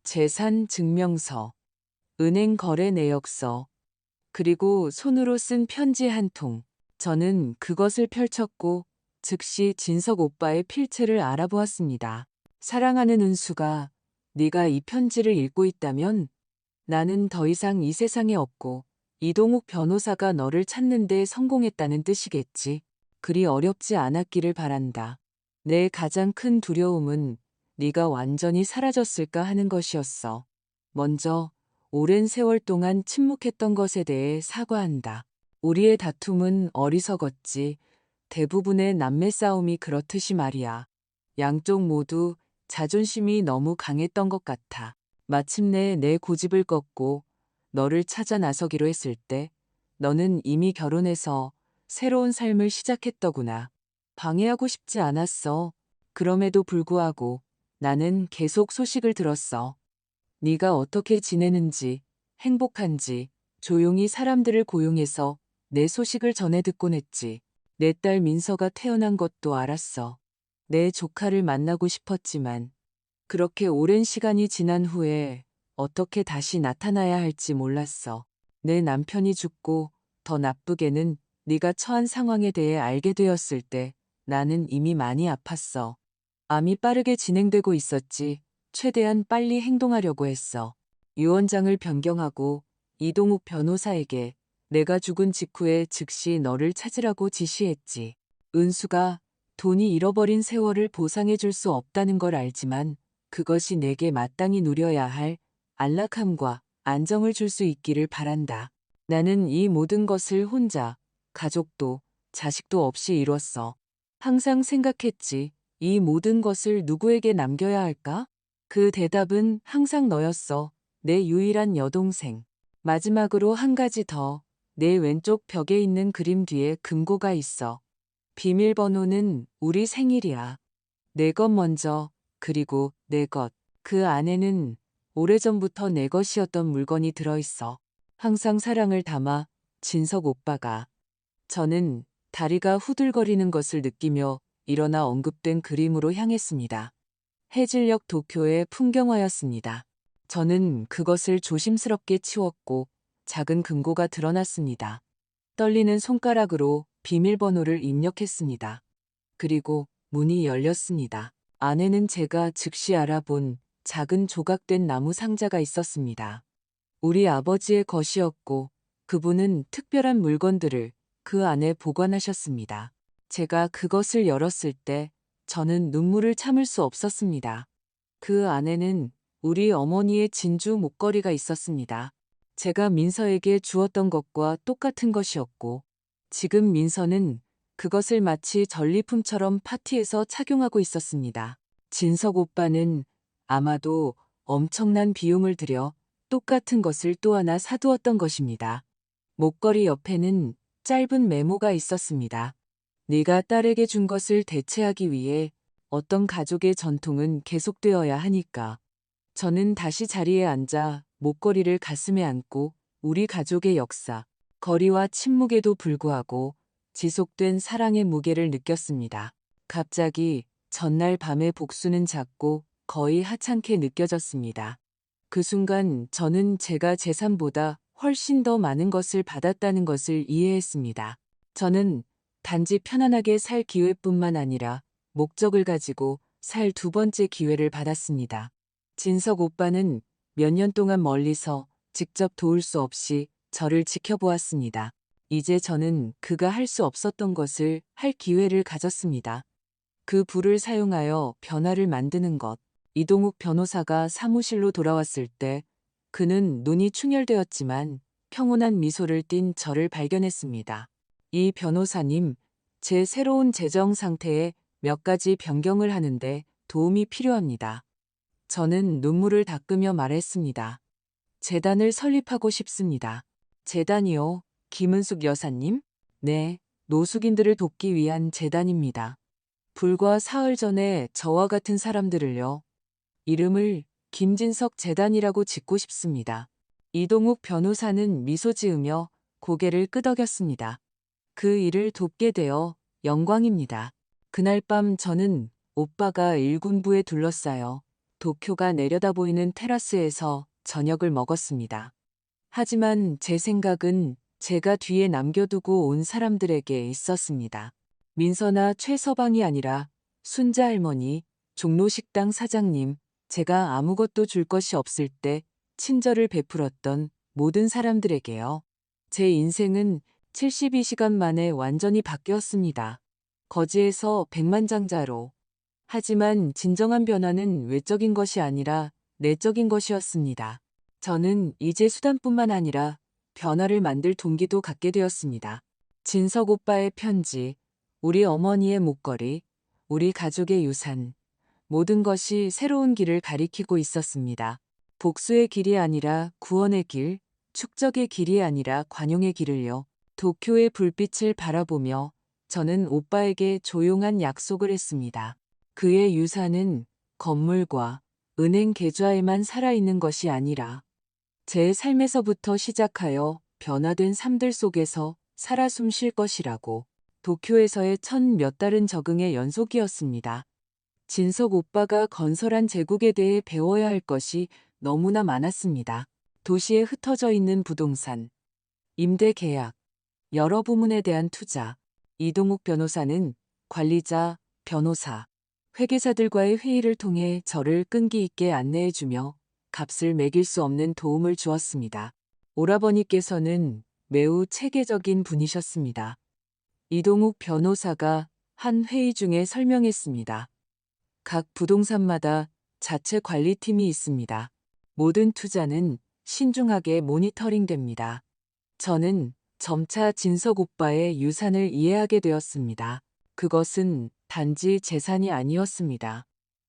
재산 증명서, 은행 거래 내역서, 그리고 손으로 쓴 편지 한 통. 저는 그것을 펼쳤고 즉시 진석 오빠의 필체를 알아보았습니다. 사랑하는 은수가 네가 이 편지를 읽고 있다면 나는 더 이상 이 세상에 없고 이동욱 변호사가 너를 찾는데 성공했다는 뜻이겠지. 그리 어렵지 않았기를 바란다. 내 가장 큰 두려움은 네가 완전히 사라졌을까 하는 것이었어. 먼저 오랜 세월 동안 침묵했던 것에 대해 사과한다. 우리의 다툼은 어리석었지. 대부분의 남매 싸움이 그렇듯이 말이야. 양쪽 모두 자존심이 너무 강했던 것 같아. 마침내 내 고집을 꺾고 너를 찾아 나서기로 했을 때 너는 이미 결혼해서 새로운 삶을 시작했더구나. 방해하고 싶지 않았어. 그럼에도 불구하고 나는 계속 소식을 들었어. 네가 어떻게 지내는지, 행복한지 조용히 사람들을 고용해서 내 소식을 전해 듣곤 했지. 내 딸 민서가 태어난 것도 알았어. 내 조카를 만나고 싶었지만 그렇게 오랜 시간이 지난 후에 어떻게 다시 나타나야 할지 몰랐어. 내 남편이 죽고 더 나쁘게는 네가 처한 상황에 대해 알게 되었을 때 나는 이미 많이 아팠어. 암이 빠르게 진행되고 있었지. 최대한 빨리 행동하려고 했어. 유언장을 변경하고 이동욱 변호사에게 내가 죽은 직후에 즉시 너를 찾으라고 지시했지. 은수가 돈이 잃어버린 세월을 보상해 줄 수 없다는 걸 알지만 그것이 내게 마땅히 누려야 할 안락함과 안정을 줄 수 있기를 바란다. 나는 이 모든 것을 혼자, 가족도, 자식도 없이 이뤘어. 항상 생각했지. 이 모든 것을 누구에게 남겨야 할까? 그 대답은 항상 너였어. 내 유일한 여동생. 마지막으로 한 가지 더. 내 왼쪽 벽에 있는 그림 뒤에 금고가 있어. 비밀번호는 우리 생일이야. 내 것 먼저, 그리고 내 것. 그 안에는 오래전부터 내 것이었던 물건이 들어있어. 항상 사랑을 담아 진석 오빠가. 저는 다리가 후들거리는 것을 느끼며 일어나 언급된 그림으로 향했습니다. 해질녘 도쿄의 풍경화였습니다. 저는 그것을 조심스럽게 치웠고 작은 금고가 드러났습니다. 떨리는 손가락으로 비밀번호를 입력했습니다. 그리고 문이 열렸습니다. 안에는 제가 즉시 알아본 작은 조각된 나무 상자가 있었습니다. 우리 아버지의 것이었고 그분은 특별한 물건들을 그 안에 보관하셨습니다. 제가 그것을 열었을 때 저는 눈물을 참을 수 없었습니다. 그 안에는 우리 어머니의 진주 목걸이가 있었습니다. 제가 민서에게 주었던 것과 똑같은 것이었고 지금 민서는 그것을 마치 전리품처럼 파티에서 착용하고 있었습니다. 진석 오빠는 아마도 엄청난 비용을 들여 똑같은 것을 또 하나 사두었던 것입니다. 목걸이 옆에는 짧은 메모가 있었습니다. 네가 딸에게 준 것을 대체하기 위해 어떤 가족의 전통은 계속되어야 하니까. 저는 다시 자리에 앉아 목걸이를 가슴에 안고 우리 가족의 역사, 거리와 침묵에도 불구하고 지속된 사랑의 무게를 느꼈습니다. 갑자기 전날 밤의 복수는 작고 거의 하찮게 느껴졌습니다. 그 순간 저는 제가 재산보다 훨씬 더 많은 것을 받았다는 것을 이해했습니다. 저는 단지 편안하게 살 기회뿐만 아니라 목적을 가지고 살 두 번째 기회를 받았습니다. 진석 오빠는 몇 년 동안 멀리서 직접 도울 수 없이 저를 지켜보았습니다. 이제 저는 그가 할 수 없었던 것을 할 기회를 가졌습니다. 그 부를 사용하여 변화를 만드는 것. 이동욱 변호사가 사무실로 돌아왔을 때 그는 눈이 충혈되었지만 평온한 미소를 띤 저를 발견했습니다. 이 변호사님, 제 새로운 재정 상태에 몇 가지 변경을 하는데 도움이 필요합니다. 저는 눈물을 닦으며 말했습니다. 재단을 설립하고 싶습니다. 재단이요? 김은숙 여사님? 네, 노숙인들을 돕기 위한 재단입니다. 불과 사흘 전에 저와 같은 사람들을요. 이름을 김진석 재단이라고 짓고 싶습니다. 이동욱 변호사는 미소 지으며 고개를 끄덕였습니다. 그 일을 돕게 되어 영광입니다. 그날 밤 저는 오빠가 일군부에 둘러싸여 도쿄가 내려다 보이는 테라스에서 저녁을 먹었습니다. 하지만 제 생각은 제가 뒤에 남겨두고 온 사람들에게 있었습니다. 민서나 최서방이 아니라 순자 할머니, 종로식당 사장님, 제가 아무것도 줄 것이 없을 때 친절을 베풀었던 모든 사람들에게요. 제 인생은 72시간 만에 완전히 바뀌었습니다. 거지에서 백만장자로. 하지만 진정한 변화는 외적인 것이 아니라 내적인 것이었습니다. 저는 이제 수단뿐만 아니라 변화를 만들 동기도 갖게 되었습니다. 진석 오빠의 편지, 우리 어머니의 목걸이, 우리 가족의 유산, 모든 것이 새로운 길을 가리키고 있었습니다. 복수의 길이 아니라 구원의 길, 축적의 길이 아니라 관용의 길을요. 도쿄의 불빛을 바라보며 저는 오빠에게 조용한 약속을 했습니다. 그의 유산은 건물과 은행 계좌에만 살아있는 것이 아니라 제 삶에서부터 시작하여 변화된 삶들 속에서 살아 숨쉴 것이라고. 도쿄에서의 첫 몇 달은 적응의 연속이었습니다. 진석 오빠가 건설한 제국에 대해 배워야 할 것이 너무나 많았습니다. 도시에 흩어져 있는 부동산, 임대 계약, 여러 부문에 대한 투자. 이동욱 변호사는 관리자, 변호사, 회계사들과의 회의를 통해 저를 끈기 있게 안내해주며 값을 매길 수 없는 도움을 주었습니다. 오라버니께서는 매우 체계적인 분이셨습니다. 이동욱 변호사가 한 회의 중에 설명했습니다. 각 부동산마다 자체 관리팀이 있습니다. 모든 투자는 신중하게 모니터링됩니다. 저는 점차 진석 오빠의 유산을 이해하게 되었습니다. 그것은 단지 재산이 아니었습니다.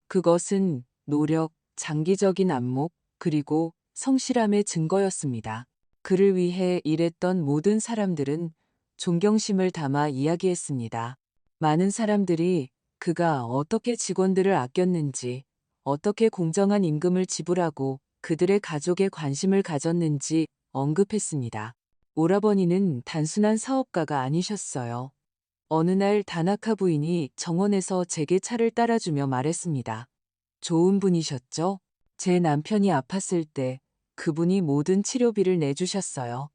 그것은 노력, 장기적인 안목, 그리고 성실함의 증거였습니다. 그를 위해 일했던 모든 사람들은 존경심을 담아 이야기했습니다. 많은 사람들이 그가 어떻게 직원들을 아꼈는지, 어떻게 공정한 임금을 지불하고 그들의 가족에 관심을 가졌는지 언급했습니다. 오라버니는 단순한 사업가가 아니셨어요. 어느 날 다나카 부인이 정원에서 제게 차를 따라주며 말했습니다. 좋은 분이셨죠? 제 남편이 아팠을 때 그분이 모든 치료비를 내주셨어요.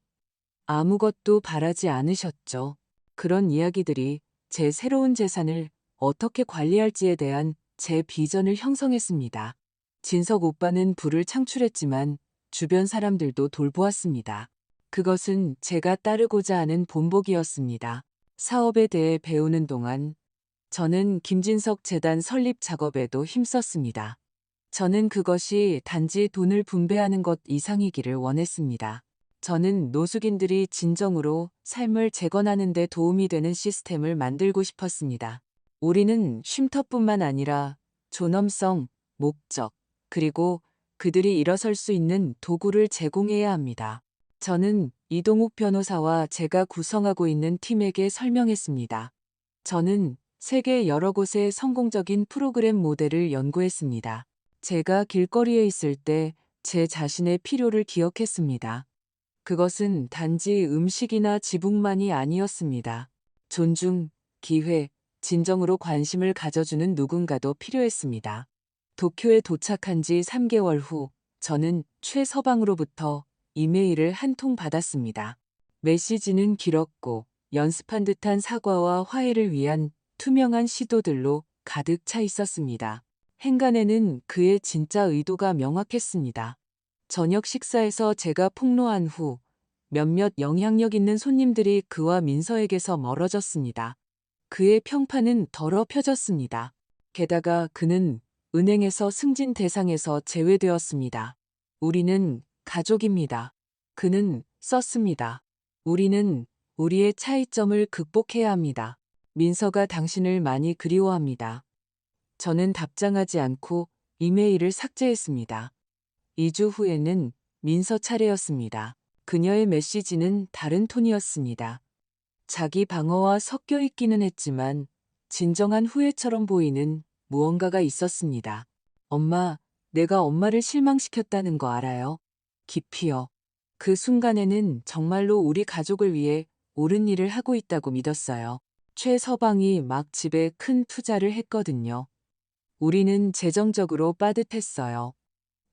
아무것도 바라지 않으셨죠. 그런 이야기들이 제 새로운 재산을 어떻게 관리할지에 대한 제 비전을 형성했습니다. 진석 오빠는 부를 창출했지만 주변 사람들도 돌보았습니다. 그것은 제가 따르고자 하는 본보기였습니다. 사업에 대해 배우는 동안 저는 김진석 재단 설립 작업에도 힘썼습니다. 저는 그것이 단지 돈을 분배하는 것 이상이기를 원했습니다. 저는 노숙인들이 진정으로 삶을 재건하는 데 도움이 되는 시스템을 만들고 싶었습니다. 우리는 쉼터뿐만 아니라 존엄성, 목적, 그리고 그들이 일어설 수 있는 도구를 제공해야 합니다. 저는 이동욱 변호사와 제가 구성하고 있는 팀에게 설명했습니다. 저는 세계 여러 곳의 성공적인 프로그램 모델을 연구했습니다. 제가 길거리에 있을 때 제 자신의 필요를 기억했습니다. 그것은 단지 음식이나 지붕만이 아니었습니다. 존중, 기회, 진정으로 관심을 가져주는 누군가도 필요했습니다. 도쿄에 도착한 지 3개월 후 저는 최서방으로부터 이메일을 한 통 받았습니다. 메시지는 길었고 연습한 듯한 사과와 화해를 위한 투명한 시도들로 가득 차 있었습니다. 행간에는 그의 진짜 의도가 명확했습니다. 저녁 식사에서 제가 폭로한 후 몇몇 영향력 있는 손님들이 그와 민서에게서 멀어졌습니다. 그의 평판은 더럽혀졌습니다. 게다가 그는 은행에서 승진 대상에서 제외되었습니다. 우리는 가족입니다. 그는 썼습니다. 우리는 우리의 차이점을 극복해야 합니다. 민서가 당신을 많이 그리워합니다. 저는 답장하지 않고 이메일을 삭제했습니다. 2주 후에는 민서 차례였습니다. 그녀의 메시지는 다른 톤이었습니다. 자기 방어와 섞여 있기는 했지만 진정한 후회처럼 보이는 무언가가 있었습니다. 엄마, 내가 엄마를 실망시켰다는 거 알아요? 깊이요. 그 순간에는 정말로 우리 가족을 위해 옳은 일을 하고 있다고 믿었어요. 최서방이 막 집에 큰 투자를 했거든요. 우리는 재정적으로 빠듯했어요.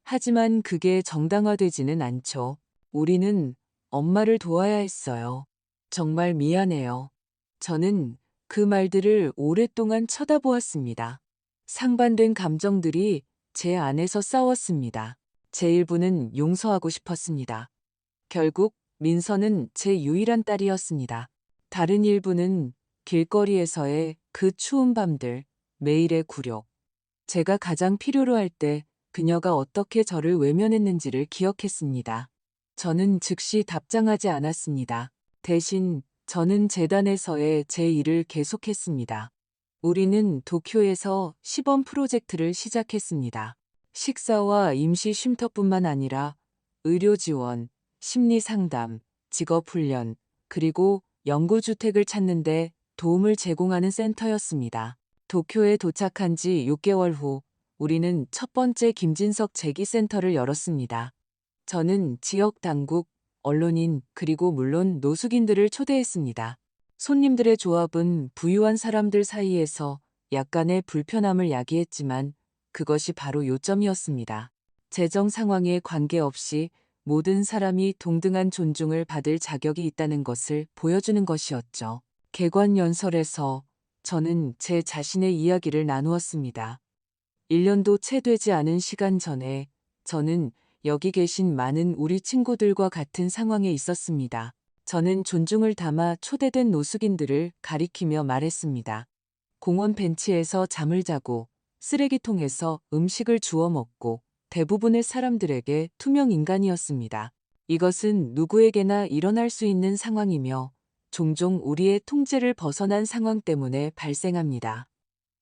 하지만 그게 정당화되지는 않죠. 우리는 엄마를 도와야 했어요. 정말 미안해요. 저는 그 말들을 오랫동안 쳐다보았습니다. 상반된 감정들이 제 안에서 싸웠습니다. 제 일부는 용서하고 싶었습니다. 결국 민서는 제 유일한 딸이었습니다. 다른 일부는 길거리에서의 그 추운 밤들, 매일의 굴욕. 제가 가장 필요로 할 때 그녀가 어떻게 저를 외면했는지를 기억했습니다. 저는 즉시 답장하지 않았습니다. 대신 저는 재단에서의 제 일을 계속했습니다. 우리는 도쿄에서 시범 프로젝트를 시작했습니다. 식사와 임시 쉼터뿐만 아니라 의료 지원, 심리 상담, 직업 훈련, 그리고 연구주택을 찾는데 도움을 제공하는 센터였습니다. 도쿄에 도착한 지 6개월 후 우리는 첫 번째 김진석 재기센터를 열었습니다. 저는 지역 당국, 언론인, 그리고 물론 노숙인들을 초대했습니다. 손님들의 조합은 부유한 사람들 사이에서 약간의 불편함을 야기했지만 그것이 바로 요점이었습니다. 재정 상황에 관계없이 모든 사람이 동등한 존중을 받을 자격이 있다는 것을 보여주는 것이었죠. 개관연설에서 저는 제 자신의 이야기를 나누었습니다. 1년도 채 되지 않은 시간 전에 저는 여기 계신 많은 우리 친구들과 같은 상황에 있었습니다. 저는 존중을 담아 초대된 노숙인들을 가리키며 말했습니다. 공원 벤치에서 잠을 자고 쓰레기통에서 음식을 주워 먹고 대부분의 사람들에게 투명 인간이었습니다. 이것은 누구에게나 일어날 수 있는 상황이며 종종 우리의 통제를 벗어난 상황 때문에 발생합니다.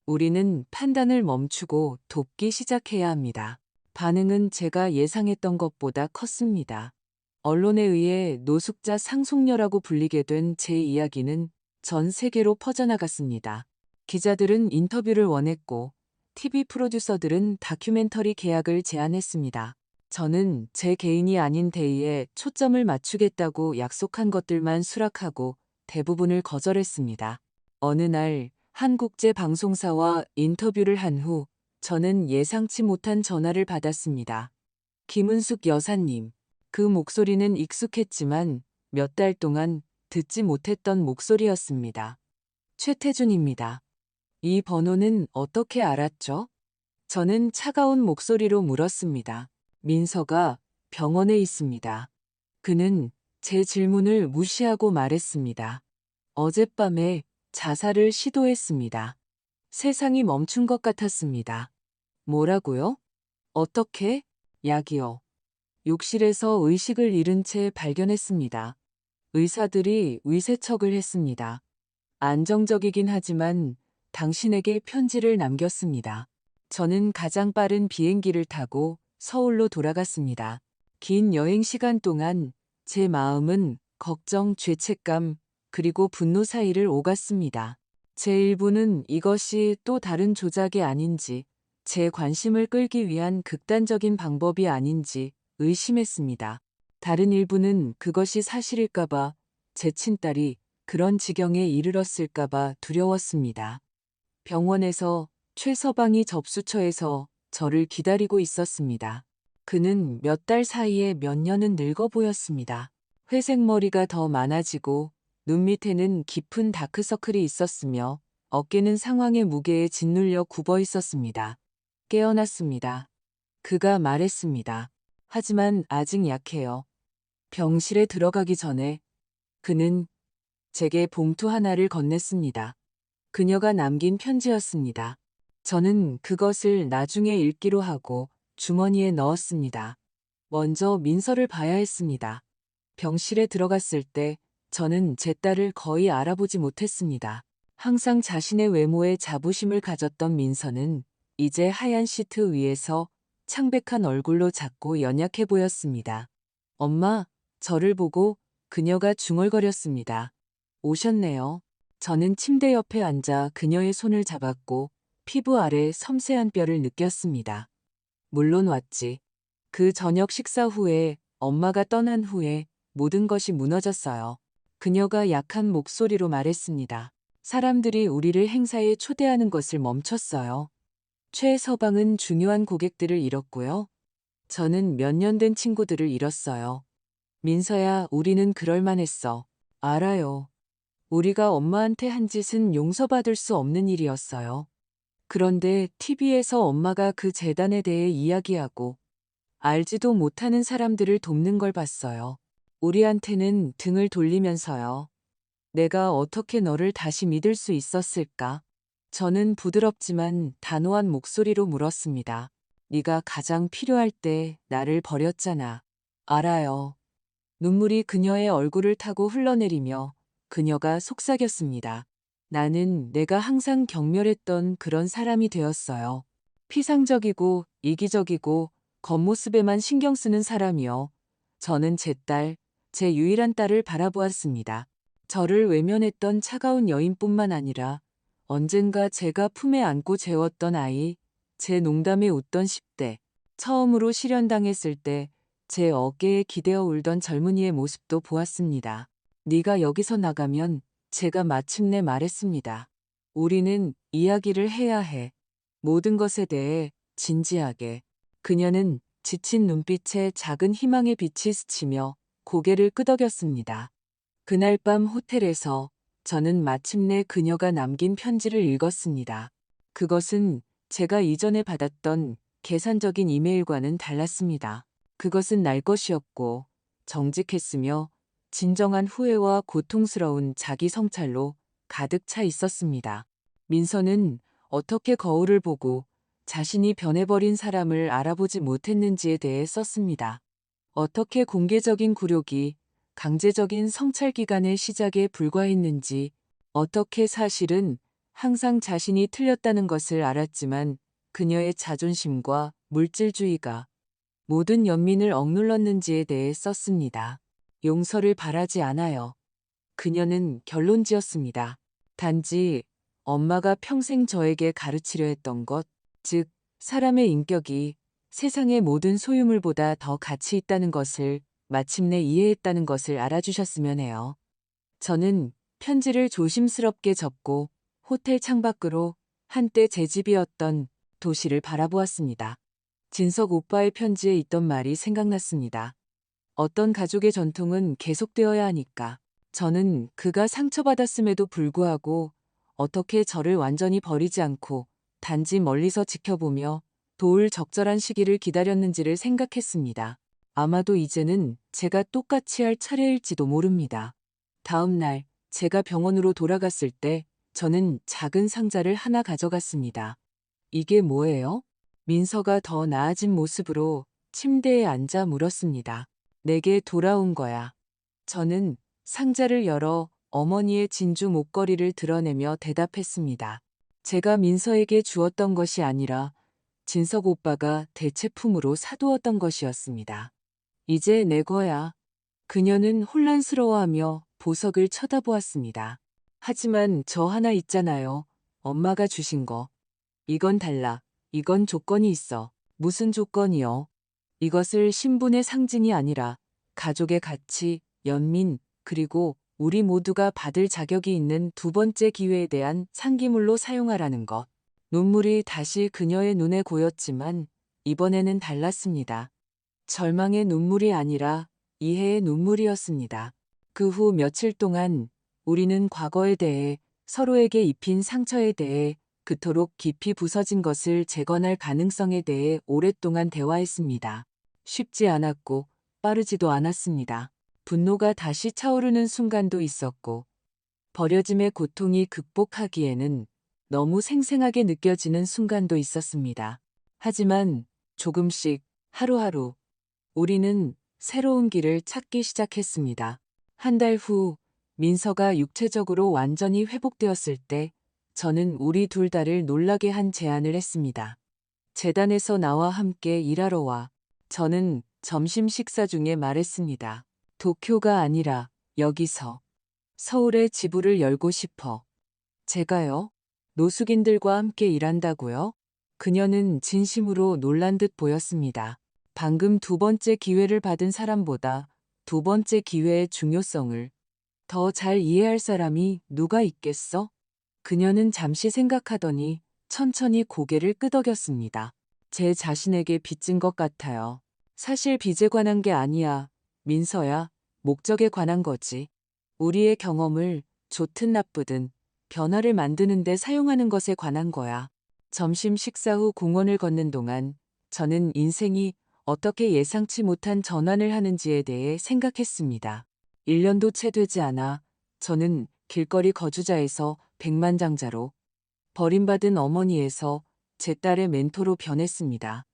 우리는 판단을 멈추고 돕기 시작해야 합니다. 반응은 제가 예상했던 것보다 컸습니다. 언론에 의해 노숙자 상속녀라고 불리게 된 제 이야기는 전 세계로 퍼져나갔습니다. 기자들은 인터뷰를 원했고 TV 프로듀서들은 다큐멘터리 계약을 제안했습니다. 저는 제 개인이 아닌 대의에 초점을 맞추겠다고 약속한 것들만 수락하고 대부분을 거절했습니다. 어느 날 한 국제 방송사와 인터뷰를 한 후 저는 예상치 못한 전화를 받았습니다. 김은숙 여사님. 그 목소리는 익숙했지만 몇 달 동안 듣지 못했던 목소리였습니다. 최태준입니다. 이 번호는 어떻게 알았죠? 저는 차가운 목소리로 물었습니다. 민서가 병원에 있습니다. 그는 제 질문을 무시하고 말했습니다. 어젯밤에 자살을 시도했습니다. 세상이 멈춘 것 같았습니다. 뭐라고요? 어떻게? 약이요. 욕실에서 의식을 잃은 채 발견했습니다. 의사들이 위세척을 했습니다. 안정적이긴 하지만 당신에게 편지를 남겼습니다. 저는 가장 빠른 비행기를 타고 서울로 돌아갔습니다. 긴 여행 시간 동안 제 마음은 걱정, 죄책감, 그리고 분노 사이를 오갔습니다. 제 일부는 이것이 또 다른 조작이 아닌지, 제 관심을 끌기 위한 극단적인 방법이 아닌지 의심했습니다. 다른 일부는 그것이 사실일까봐, 제 친딸이 그런 지경에 이르렀을까봐 두려웠습니다. 병원에서 최서방이 접수처에서 저를 기다리고 있었습니다. 그는 몇 달 사이에 몇 년은 늙어 보였습니다. 회색 머리가 더 많아지고 눈 밑에는 깊은 다크서클이 있었으며 어깨는 상황의 무게에 짓눌려 굽어 있었습니다. 깨어났습니다. 그가 말했습니다. 하지만 아직 약해요. 병실에 들어가기 전에 그는 제게 봉투 하나를 건넸습니다. 그녀가 남긴 편지였습니다. 저는 그것을 나중에 읽기로 하고 주머니에 넣었습니다. 먼저 민서를 봐야 했습니다. 병실에 들어갔을 때 저는 제 딸을 거의 알아보지 못했습니다. 항상 자신의 외모에 자부심을 가졌던 민서는 이제 하얀 시트 위에서 창백한 얼굴로 작고 연약해 보였습니다. 엄마, 저를 보고 그녀가 중얼거렸습니다. 오셨네요. 저는 침대 옆에 앉아 그녀의 손을 잡았고 피부 아래 섬세한 뼈를 느꼈습니다. 물론 왔지. 그 저녁 식사 후에 엄마가 떠난 후에 모든 것이 무너졌어요. 그녀가 약한 목소리로 말했습니다. 사람들이 우리를 행사에 초대하는 것을 멈췄어요. 최 서방은 중요한 고객들을 잃었고요. 저는 몇 년 된 친구들을 잃었어요. 민서야, 우리는 그럴만했어. 알아요. 우리가 엄마한테 한 짓은 용서받을 수 없는 일이었어요. 그런데 TV에서 엄마가 그 재단에 대해 이야기하고 알지도 못하는 사람들을 돕는 걸 봤어요. 우리한테는 등을 돌리면서요. 내가 어떻게 너를 다시 믿을 수 있었을까? 저는 부드럽지만 단호한 목소리로 물었습니다. 네가 가장 필요할 때 나를 버렸잖아. 알아요. 눈물이 그녀의 얼굴을 타고 흘러내리며 그녀가 속삭였습니다. 나는 내가 항상 경멸했던 그런 사람이 되었어요. 피상적이고 이기적이고 겉모습에만 신경 쓰는 사람이요. 저는 제 딸, 제 유일한 딸을 바라보았습니다. 저를 외면했던 차가운 여인뿐만 아니라 언젠가 제가 품에 안고 재웠던 아이, 제 농담에 웃던 10대, 처음으로 실현당했을 때 제 어깨에 기대어 울던 젊은이의 모습도 보았습니다. 네가 여기서 나가면 제가 마침내 말했습니다. 우리는 이야기를 해야 해. 모든 것에 대해 진지하게. 그녀는 지친 눈빛에 작은 희망의 빛이 스치며 고개를 끄덕였습니다. 그날 밤 호텔에서 저는 마침내 그녀가 남긴 편지를 읽었습니다. 그것은 제가 이전에 받았던 계산적인 이메일과는 달랐습니다. 그것은 날 것이었고 정직했으며 진정한 후회와 고통스러운 자기 성찰로 가득 차 있었습니다. 민서는 어떻게 거울을 보고 자신이 변해버린 사람을 알아보지 못했는지에 대해 썼습니다. 어떻게 공개적인 굴욕이 강제적인 성찰 기간의 시작에 불과했는지, 어떻게 사실은 항상 자신이 틀렸다는 것을 알았지만 그녀의 자존심과 물질주의가 모든 연민을 억눌렀는지에 대해 썼습니다. 용서를 바라지 않아요. 그녀는 결론 지었습니다. 단지 엄마가 평생 저에게 가르치려 했던 것, 즉, 사람의 인격이 세상의 모든 소유물보다 더 가치 있다는 것을 마침내 이해했다는 것을 알아주셨으면 해요. 저는 편지를 조심스럽게 접고 호텔 창밖으로 한때 제 집이었던 도시를 바라보았습니다. 진석 오빠의 편지에 있던 말이 생각났습니다. 어떤 가족의 전통은 계속되어야 하니까. 저는 그가 상처받았음에도 불구하고 어떻게 저를 완전히 버리지 않고 단지 멀리서 지켜보며 도울 적절한 시기를 기다렸는지를 생각했습니다. 아마도 이제는 제가 똑같이 할 차례일지도 모릅니다. 다음 날 제가 병원으로 돌아갔을 때 저는 작은 상자를 하나 가져갔습니다. 이게 뭐예요? 민서가 더 나아진 모습으로 침대에 앉아 물었습니다. 내게 돌아온 거야. 저는 상자를 열어 어머니의 진주 목걸이를 드러내며 대답했습니다. 제가 민서에게 주었던 것이 아니라 진석 오빠가 대체품으로 사두었던 것이었습니다. 이제 내 거야. 그녀는 혼란스러워하며 보석을 쳐다보았습니다. 하지만 저 하나 있잖아요. 엄마가 주신 거. 이건 달라. 이건 조건이 있어. 무슨 조건이요? 이것을 신분의 상징이 아니라 가족의 가치, 연민, 그리고 우리 모두가 받을 자격이 있는 두 번째 기회에 대한 상기물로 사용하라는 것. 눈물이 다시 그녀의 눈에 고였지만 이번에는 달랐습니다. 절망의 눈물이 아니라 이해의 눈물이었습니다. 그 후 며칠 동안 우리는 과거에 대해, 서로에게 입힌 상처에 대해, 그토록 깊이 부서진 것을 재건할 가능성에 대해 오랫동안 대화했습니다. 쉽지 않았고 빠르지도 않았습니다. 분노가 다시 차오르는 순간도 있었고 버려짐의 고통이 극복하기에는 너무 생생하게 느껴지는 순간도 있었습니다. 하지만 조금씩 하루하루 우리는 새로운 길을 찾기 시작했습니다. 한 달 후 민서가 육체적으로 완전히 회복되었을 때 저는 우리 둘 다를 놀라게 한 제안을 했습니다. 재단에서 나와 함께 일하러 와. 저는 점심 식사 중에 말했습니다. 도쿄가 아니라 여기서 서울에 지부를 열고 싶어. 제가요? 노숙인들과 함께 일한다고요? 그녀는 진심으로 놀란 듯 보였습니다. 방금 두 번째 기회를 받은 사람보다 두 번째 기회의 중요성을 더 잘 이해할 사람이 누가 있겠어? 그녀는 잠시 생각하더니 천천히 고개를 끄덕였습니다. 제 자신에게 빚진 것 같아요. 사실 빚에 관한 게 아니야. 민서야, 목적에 관한 거지. 우리의 경험을 좋든 나쁘든 변화를 만드는 데 사용하는 것에 관한 거야. 점심 식사 후 공원을 걷는 동안 저는 인생이 어떻게 예상치 못한 전환을 하는지에 대해 생각했습니다. 1년도 채 되지 않아 저는 길거리 거주자에서 백만장자로, 버림받은 어머니에서 제 딸의 멘토로 변했습니다.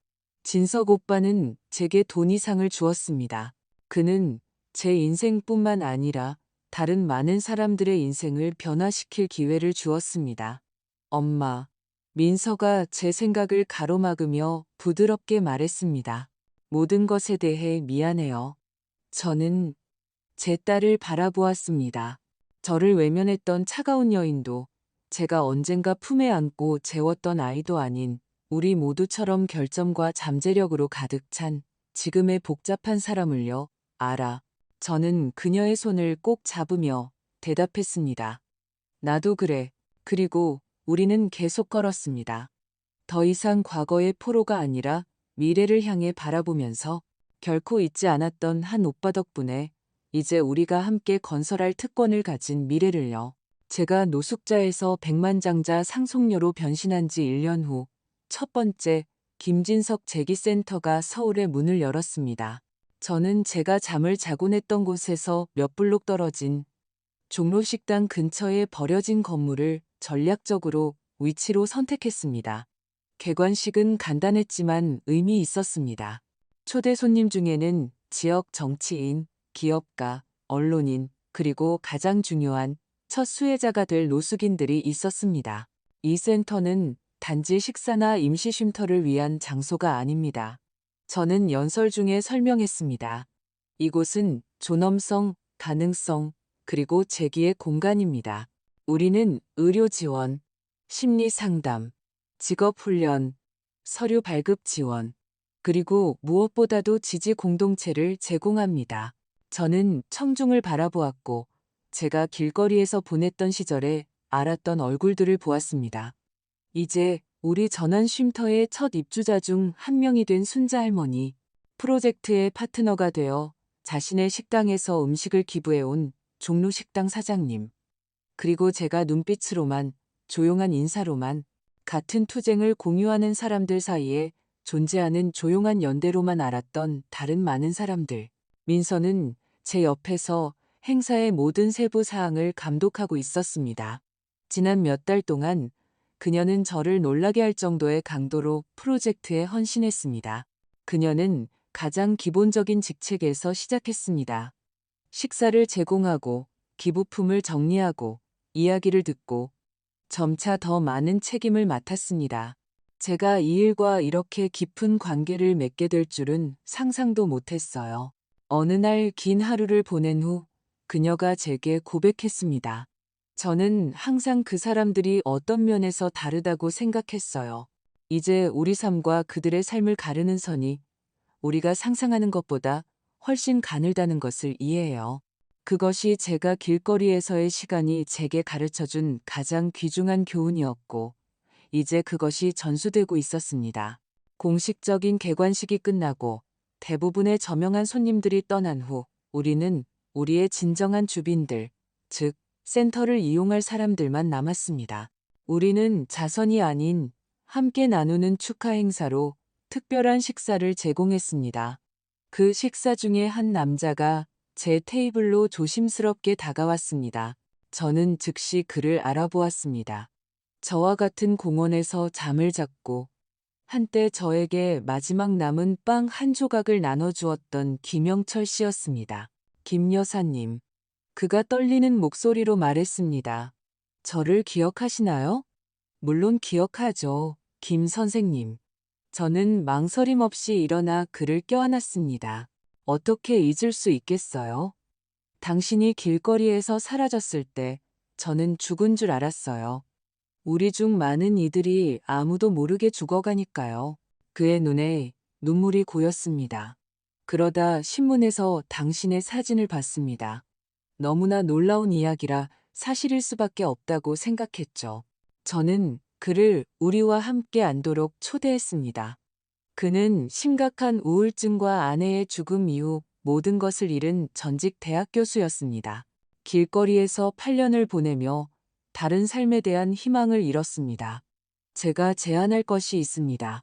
진석 오빠는 제게 돈 이상을 주었습니다. 그는 제 인생뿐만 아니라 다른 많은 사람들의 인생을 변화시킬 기회를 주었습니다. 엄마, 민서가 제 생각을 가로막으며 부드럽게 말했습니다. 모든 것에 대해 미안해요. 저는 제 딸을 바라보았습니다. 저를 외면했던 차가운 여인도, 제가 언젠가 품에 안고 재웠던 아이도 아닌 우리 모두처럼 결점과 잠재력으로 가득 찬 지금의 복잡한 사람을요. 알아. 저는 그녀의 손을 꼭 잡으며 대답했습니다. 나도 그래. 그리고 우리는 계속 걸었습니다. 더 이상 과거의 포로가 아니라 미래를 향해 바라보면서, 결코 잊지 않았던 한 오빠 덕분에 이제 우리가 함께 건설할 특권을 가진 미래를요. 제가 노숙자에서 백만장자 상속녀로 변신한 지 1년 후 첫 번째 김진석 재기센터가 서울에 문을 열었습니다. 저는 제가 잠을 자곤 했던 곳에서 몇 블록 떨어진 종로식당 근처에 버려진 건물을 전략적으로 위치로 선택했습니다. 개관식은 간단했지만 의미 있었습니다. 초대 손님 중에는 지역 정치인, 기업가, 언론인, 그리고 가장 중요한 첫 수혜자가 될 노숙인들이 있었습니다. 이 센터는 단지 식사나 임시 쉼터를 위한 장소가 아닙니다. 저는 연설 중에 설명했습니다. 이곳은 존엄성, 가능성, 그리고 재기의 공간입니다. 우리는 의료 지원, 심리 상담, 직업 훈련, 서류 발급 지원, 그리고 무엇보다도 지지 공동체를 제공합니다. 저는 청중을 바라보았고, 제가 길거리에서 보냈던 시절에 알았던 얼굴들을 보았습니다. 이제 우리 전원 쉼터의 첫 입주자 중 한 명이 된 순자 할머니, 프로젝트의 파트너가 되어 자신의 식당에서 음식을 기부해온 종로식당 사장님, 그리고 제가 눈빛으로만, 조용한 인사로만, 같은 투쟁을 공유하는 사람들 사이에 존재하는 조용한 연대로만 알았던 다른 많은 사람들. 민서는 제 옆에서 행사의 모든 세부 사항을 감독하고 있었습니다. 지난 몇 달 동안 그녀는 저를 놀라게 할 정도의 강도로 프로젝트에 헌신했습니다. 그녀는 가장 기본적인 직책에서 시작했습니다. 식사를 제공하고, 기부품을 정리하고, 이야기를 듣고, 점차 더 많은 책임을 맡았습니다. 제가 이 일과 이렇게 깊은 관계를 맺게 될 줄은 상상도 못했어요. 어느 날 긴 하루를 보낸 후 그녀가 제게 고백했습니다. 저는 항상 그 사람들이 어떤 면에서 다르다고 생각했어요. 이제 우리 삶과 그들의 삶을 가르는 선이 우리가 상상하는 것보다 훨씬 가늘다는 것을 이해해요. 그것이 제가 길거리에서의 시간이 제게 가르쳐준 가장 귀중한 교훈이었고, 이제 그것이 전수되고 있었습니다. 공식적인 개관식이 끝나고 대부분의 저명한 손님들이 떠난 후 우리는 우리의 진정한 주빈들, 즉 센터를 이용할 사람들만 남았습니다. 우리는 자선이 아닌 함께 나누는 축하 행사로 특별한 식사를 제공했습니다. 그 식사 중에 한 남자가 제 테이블로 조심스럽게 다가왔습니다. 저는 즉시 그를 알아보았습니다. 저와 같은 공원에서 잠을 잤고 한때 저에게 마지막 남은 빵 한 조각을 나눠주었던 김영철 씨였습니다. 김 여사님. 그가 떨리는 목소리로 말했습니다. 저를 기억하시나요? 물론 기억하죠, 김 선생님. 저는 망설임 없이 일어나 그를 껴안았습니다. 어떻게 잊을 수 있겠어요? 당신이 길거리에서 사라졌을 때 저는 죽은 줄 알았어요. 우리 중 많은 이들이 아무도 모르게 죽어가니까요. 그의 눈에 눈물이 고였습니다. 그러다 신문에서 당신의 사진을 봤습니다. 너무나 놀라운 이야기라 사실일 수밖에 없다고 생각했죠. 저는 그를 우리와 함께 앉도록 초대했습니다. 그는 심각한 우울증과 아내의 죽음 이후 모든 것을 잃은 전직 대학 교수였습니다. 길거리에서 8년을 보내며 다른 삶에 대한 희망을 잃었습니다. 제가 제안할 것이 있습니다.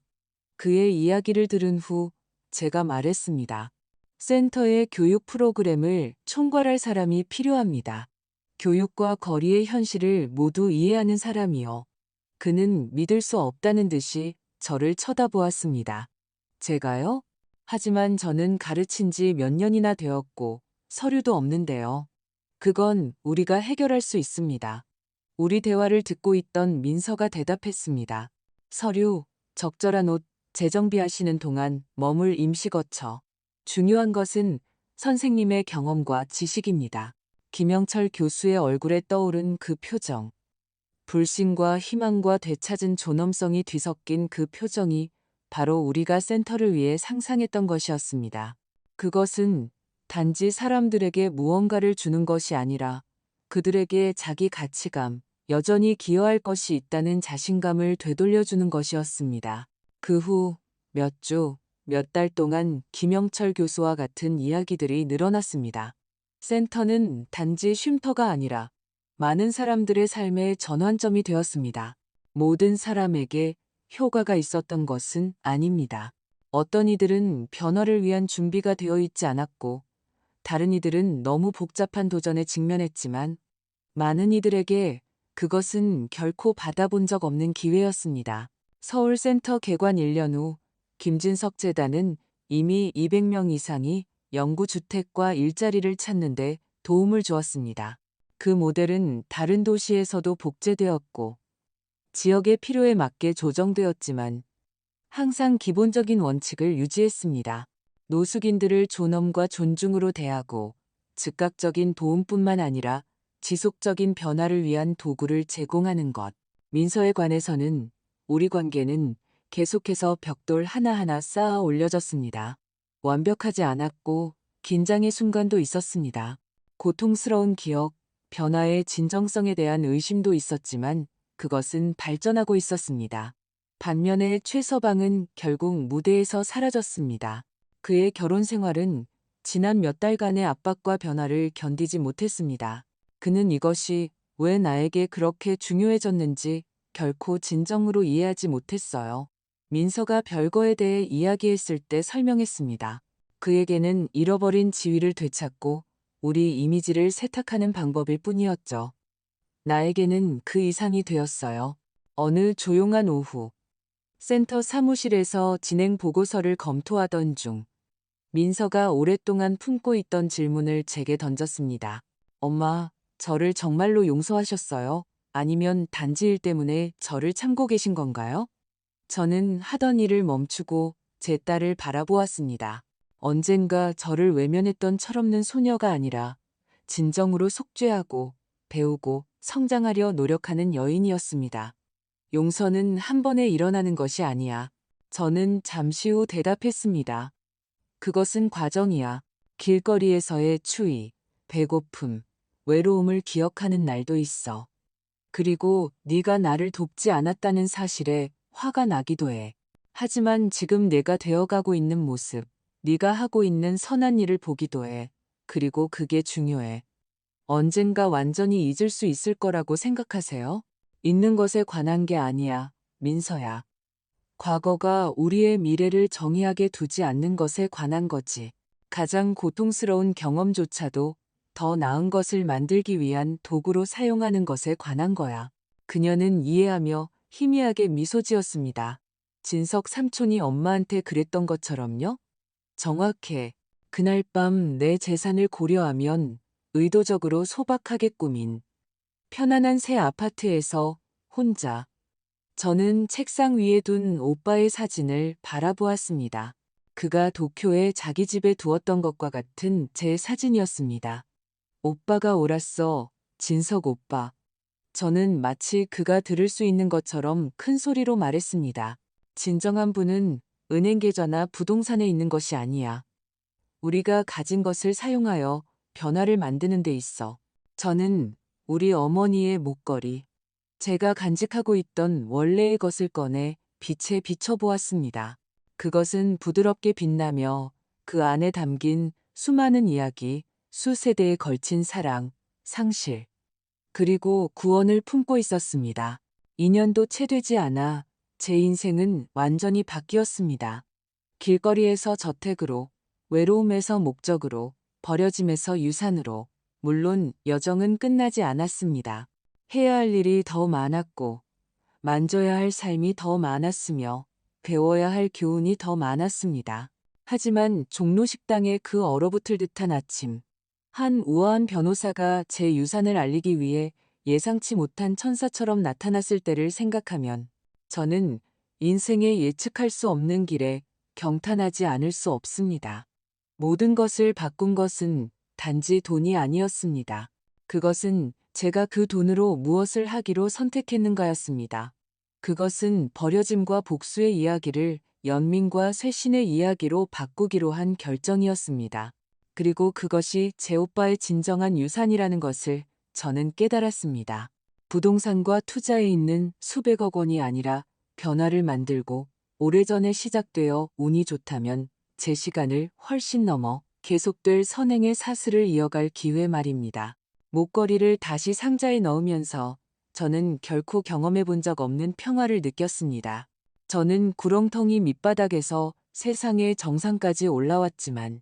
그의 이야기를 들은 후 제가 말했습니다. 센터의 교육 프로그램을 총괄할 사람이 필요합니다. 교육과 거리의 현실을 모두 이해하는 사람이요. 그는 믿을 수 없다는 듯이 저를 쳐다보았습니다. 제가요? 하지만 저는 가르친 지 몇 년이나 되었고 서류도 없는데요. 그건 우리가 해결할 수 있습니다. 우리 대화를 듣고 있던 민서가 대답했습니다. 서류, 적절한 옷, 재정비하시는 동안 머물 임시거처. 중요한 것은 선생님의 경험과 지식입니다. 김영철 교수의 얼굴에 떠오른 그 표정. 불신과 희망과 되찾은 존엄성이 뒤섞인 그 표정이 바로 우리가 센터를 위해 상상했던 것이었습니다. 그것은 단지 사람들에게 무언가를 주는 것이 아니라 그들에게 자기 가치감, 여전히 기여할 것이 있다는 자신감을 되돌려주는 것이었습니다. 그 후 몇 주, 몇 달 동안 김영철 교수와 같은 이야기들이 늘어났습니다. 센터는 단지 쉼터가 아니라 많은 사람들의 삶의 전환점이 되었습니다. 모든 사람에게 효과가 있었던 것은 아닙니다. 어떤 이들은 변화를 위한 준비가 되어 있지 않았고, 다른 이들은 너무 복잡한 도전에 직면했지만, 많은 이들에게 그것은 결코 받아본 적 없는 기회였습니다. 서울센터 개관 1년 후 김진석 재단은 이미 200명 이상이 영구주택과 일자리를 찾는데 도움을 주었습니다. 그 모델은 다른 도시에서도 복제되었고 지역의 필요에 맞게 조정되었지만 항상 기본적인 원칙을 유지했습니다. 노숙인들을 존엄과 존중으로 대하고 즉각적인 도움뿐만 아니라 지속적인 변화를 위한 도구를 제공하는 것. 민서에 관해서는 우리 관계는 계속해서 벽돌 하나하나 쌓아 올려졌습니다. 완벽하지 않았고 긴장의 순간도 있었습니다. 고통스러운 기억, 변화의 진정성에 대한 의심도 있었지만 그것은 발전하고 있었습니다. 반면에 최서방은 결국 무대에서 사라졌습니다. 그의 결혼 생활은 지난 몇 달간의 압박과 변화를 견디지 못했습니다. 그는 이것이 왜 나에게 그렇게 중요해졌는지 결코 진정으로 이해하지 못했어요. 민서가 별거에 대해 이야기했을 때 설명했습니다. 그에게는 잃어버린 지위를 되찾고 우리 이미지를 세탁하는 방법일 뿐이었죠. 나에게는 그 이상이 되었어요. 어느 조용한 오후, 센터 사무실에서 진행 보고서를 검토하던 중, 민서가 오랫동안 품고 있던 질문을 제게 던졌습니다. 엄마, 저를 정말로 용서하셨어요? 아니면 단지 일 때문에 저를 참고 계신 건가요? 저는 하던 일을 멈추고 제 딸을 바라보았습니다. 언젠가 저를 외면했던 철없는 소녀가 아니라 진정으로 속죄하고 배우고 성장하려 노력하는 여인이었습니다. 용서는 한 번에 일어나는 것이 아니야. 저는 잠시 후 대답했습니다. 그것은 과정이야. 길거리에서의 추위, 배고픔, 외로움을 기억하는 날도 있어. 그리고 네가 나를 돕지 않았다는 사실에 화가 나기도 해. 하지만 지금 내가 되어가고 있는 모습, 네가 하고 있는 선한 일을 보기도 해. 그리고 그게 중요해. 언젠가 완전히 잊을 수 있을 거라고 생각하세요? 잊는 것에 관한 게 아니야, 민서야. 과거가 우리의 미래를 정의하게 두지 않는 것에 관한 거지. 가장 고통스러운 경험조차도 더 나은 것을 만들기 위한 도구로 사용하는 것에 관한 거야. 그녀는 이해하며 희미하게 미소 지었습니다. 진석 삼촌이 엄마한테 그랬던 것처럼요? 정확해. 그날 밤 내 재산을 고려하면 의도적으로 소박하게 꾸민 편안한 새 아파트에서 혼자 저는 책상 위에 둔 오빠의 사진을 바라보았습니다. 그가 도쿄에 자기 집에 두었던 것과 같은 제 사진이었습니다. 오빠가 옳았어, 진석 오빠. 저는 마치 그가 들을 수 있는 것처럼 큰 소리로 말했습니다. 진정한 부는 은행 계좌나 부동산에 있는 것이 아니야. 우리가 가진 것을 사용하여 변화를 만드는 데 있어. 저는 우리 어머니의 목걸이, 제가 간직하고 있던 원래의 것을 꺼내 빛에 비춰보았습니다. 그것은 부드럽게 빛나며 그 안에 담긴 수많은 이야기, 수세대에 걸친 사랑, 상실, 그리고 구원을 품고 있었습니다. 2년도 채 되지 않아 제 인생은 완전히 바뀌었습니다. 길거리에서 저택으로, 외로움에서 목적으로, 버려짐에서 유산으로. 물론 여정은 끝나지 않았습니다. 해야 할 일이 더 많았고, 만져야 할 삶이 더 많았으며, 배워야 할 교훈이 더 많았습니다. 하지만 종로식당의 그 얼어붙을 듯한 아침, 한 우아한 변호사가 제 유산을 알리기 위해 예상치 못한 천사처럼 나타났을 때를 생각하면 저는 인생의 예측할 수 없는 길에 경탄하지 않을 수 없습니다. 모든 것을 바꾼 것은 단지 돈이 아니었습니다. 그것은 제가 그 돈으로 무엇을 하기로 선택했는가였습니다. 그것은 버려짐과 복수의 이야기를 연민과 쇄신의 이야기로 바꾸기로 한 결정이었습니다. 그리고 그것이 제 오빠의 진정한 유산이라는 것을 저는 깨달았습니다. 부동산과 투자에 있는 수백억 원이 아니라 변화를 만들고 오래전에 시작되어 운이 좋다면 제 시간을 훨씬 넘어 계속될 선행의 사슬을 이어갈 기회 말입니다. 목걸이를 다시 상자에 넣으면서 저는 결코 경험해 본 적 없는 평화를 느꼈습니다. 저는 구렁텅이 밑바닥에서 세상의 정상까지 올라왔지만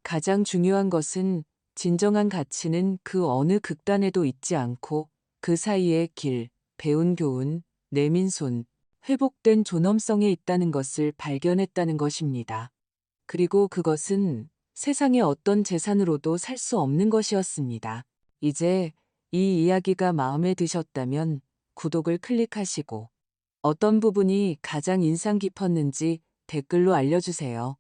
가장 중요한 것은 진정한 가치는 그 어느 극단에도 있지 않고 그 사이의 길, 배운 교훈, 내민 손, 회복된 존엄성에 있다는 것을 발견했다는 것입니다. 그리고 그것은 세상의 어떤 재산으로도 살 수 없는 것이었습니다. 이제 이 이야기가 마음에 드셨다면 구독을 클릭하시고 어떤 부분이 가장 인상 깊었는지 댓글로 알려주세요.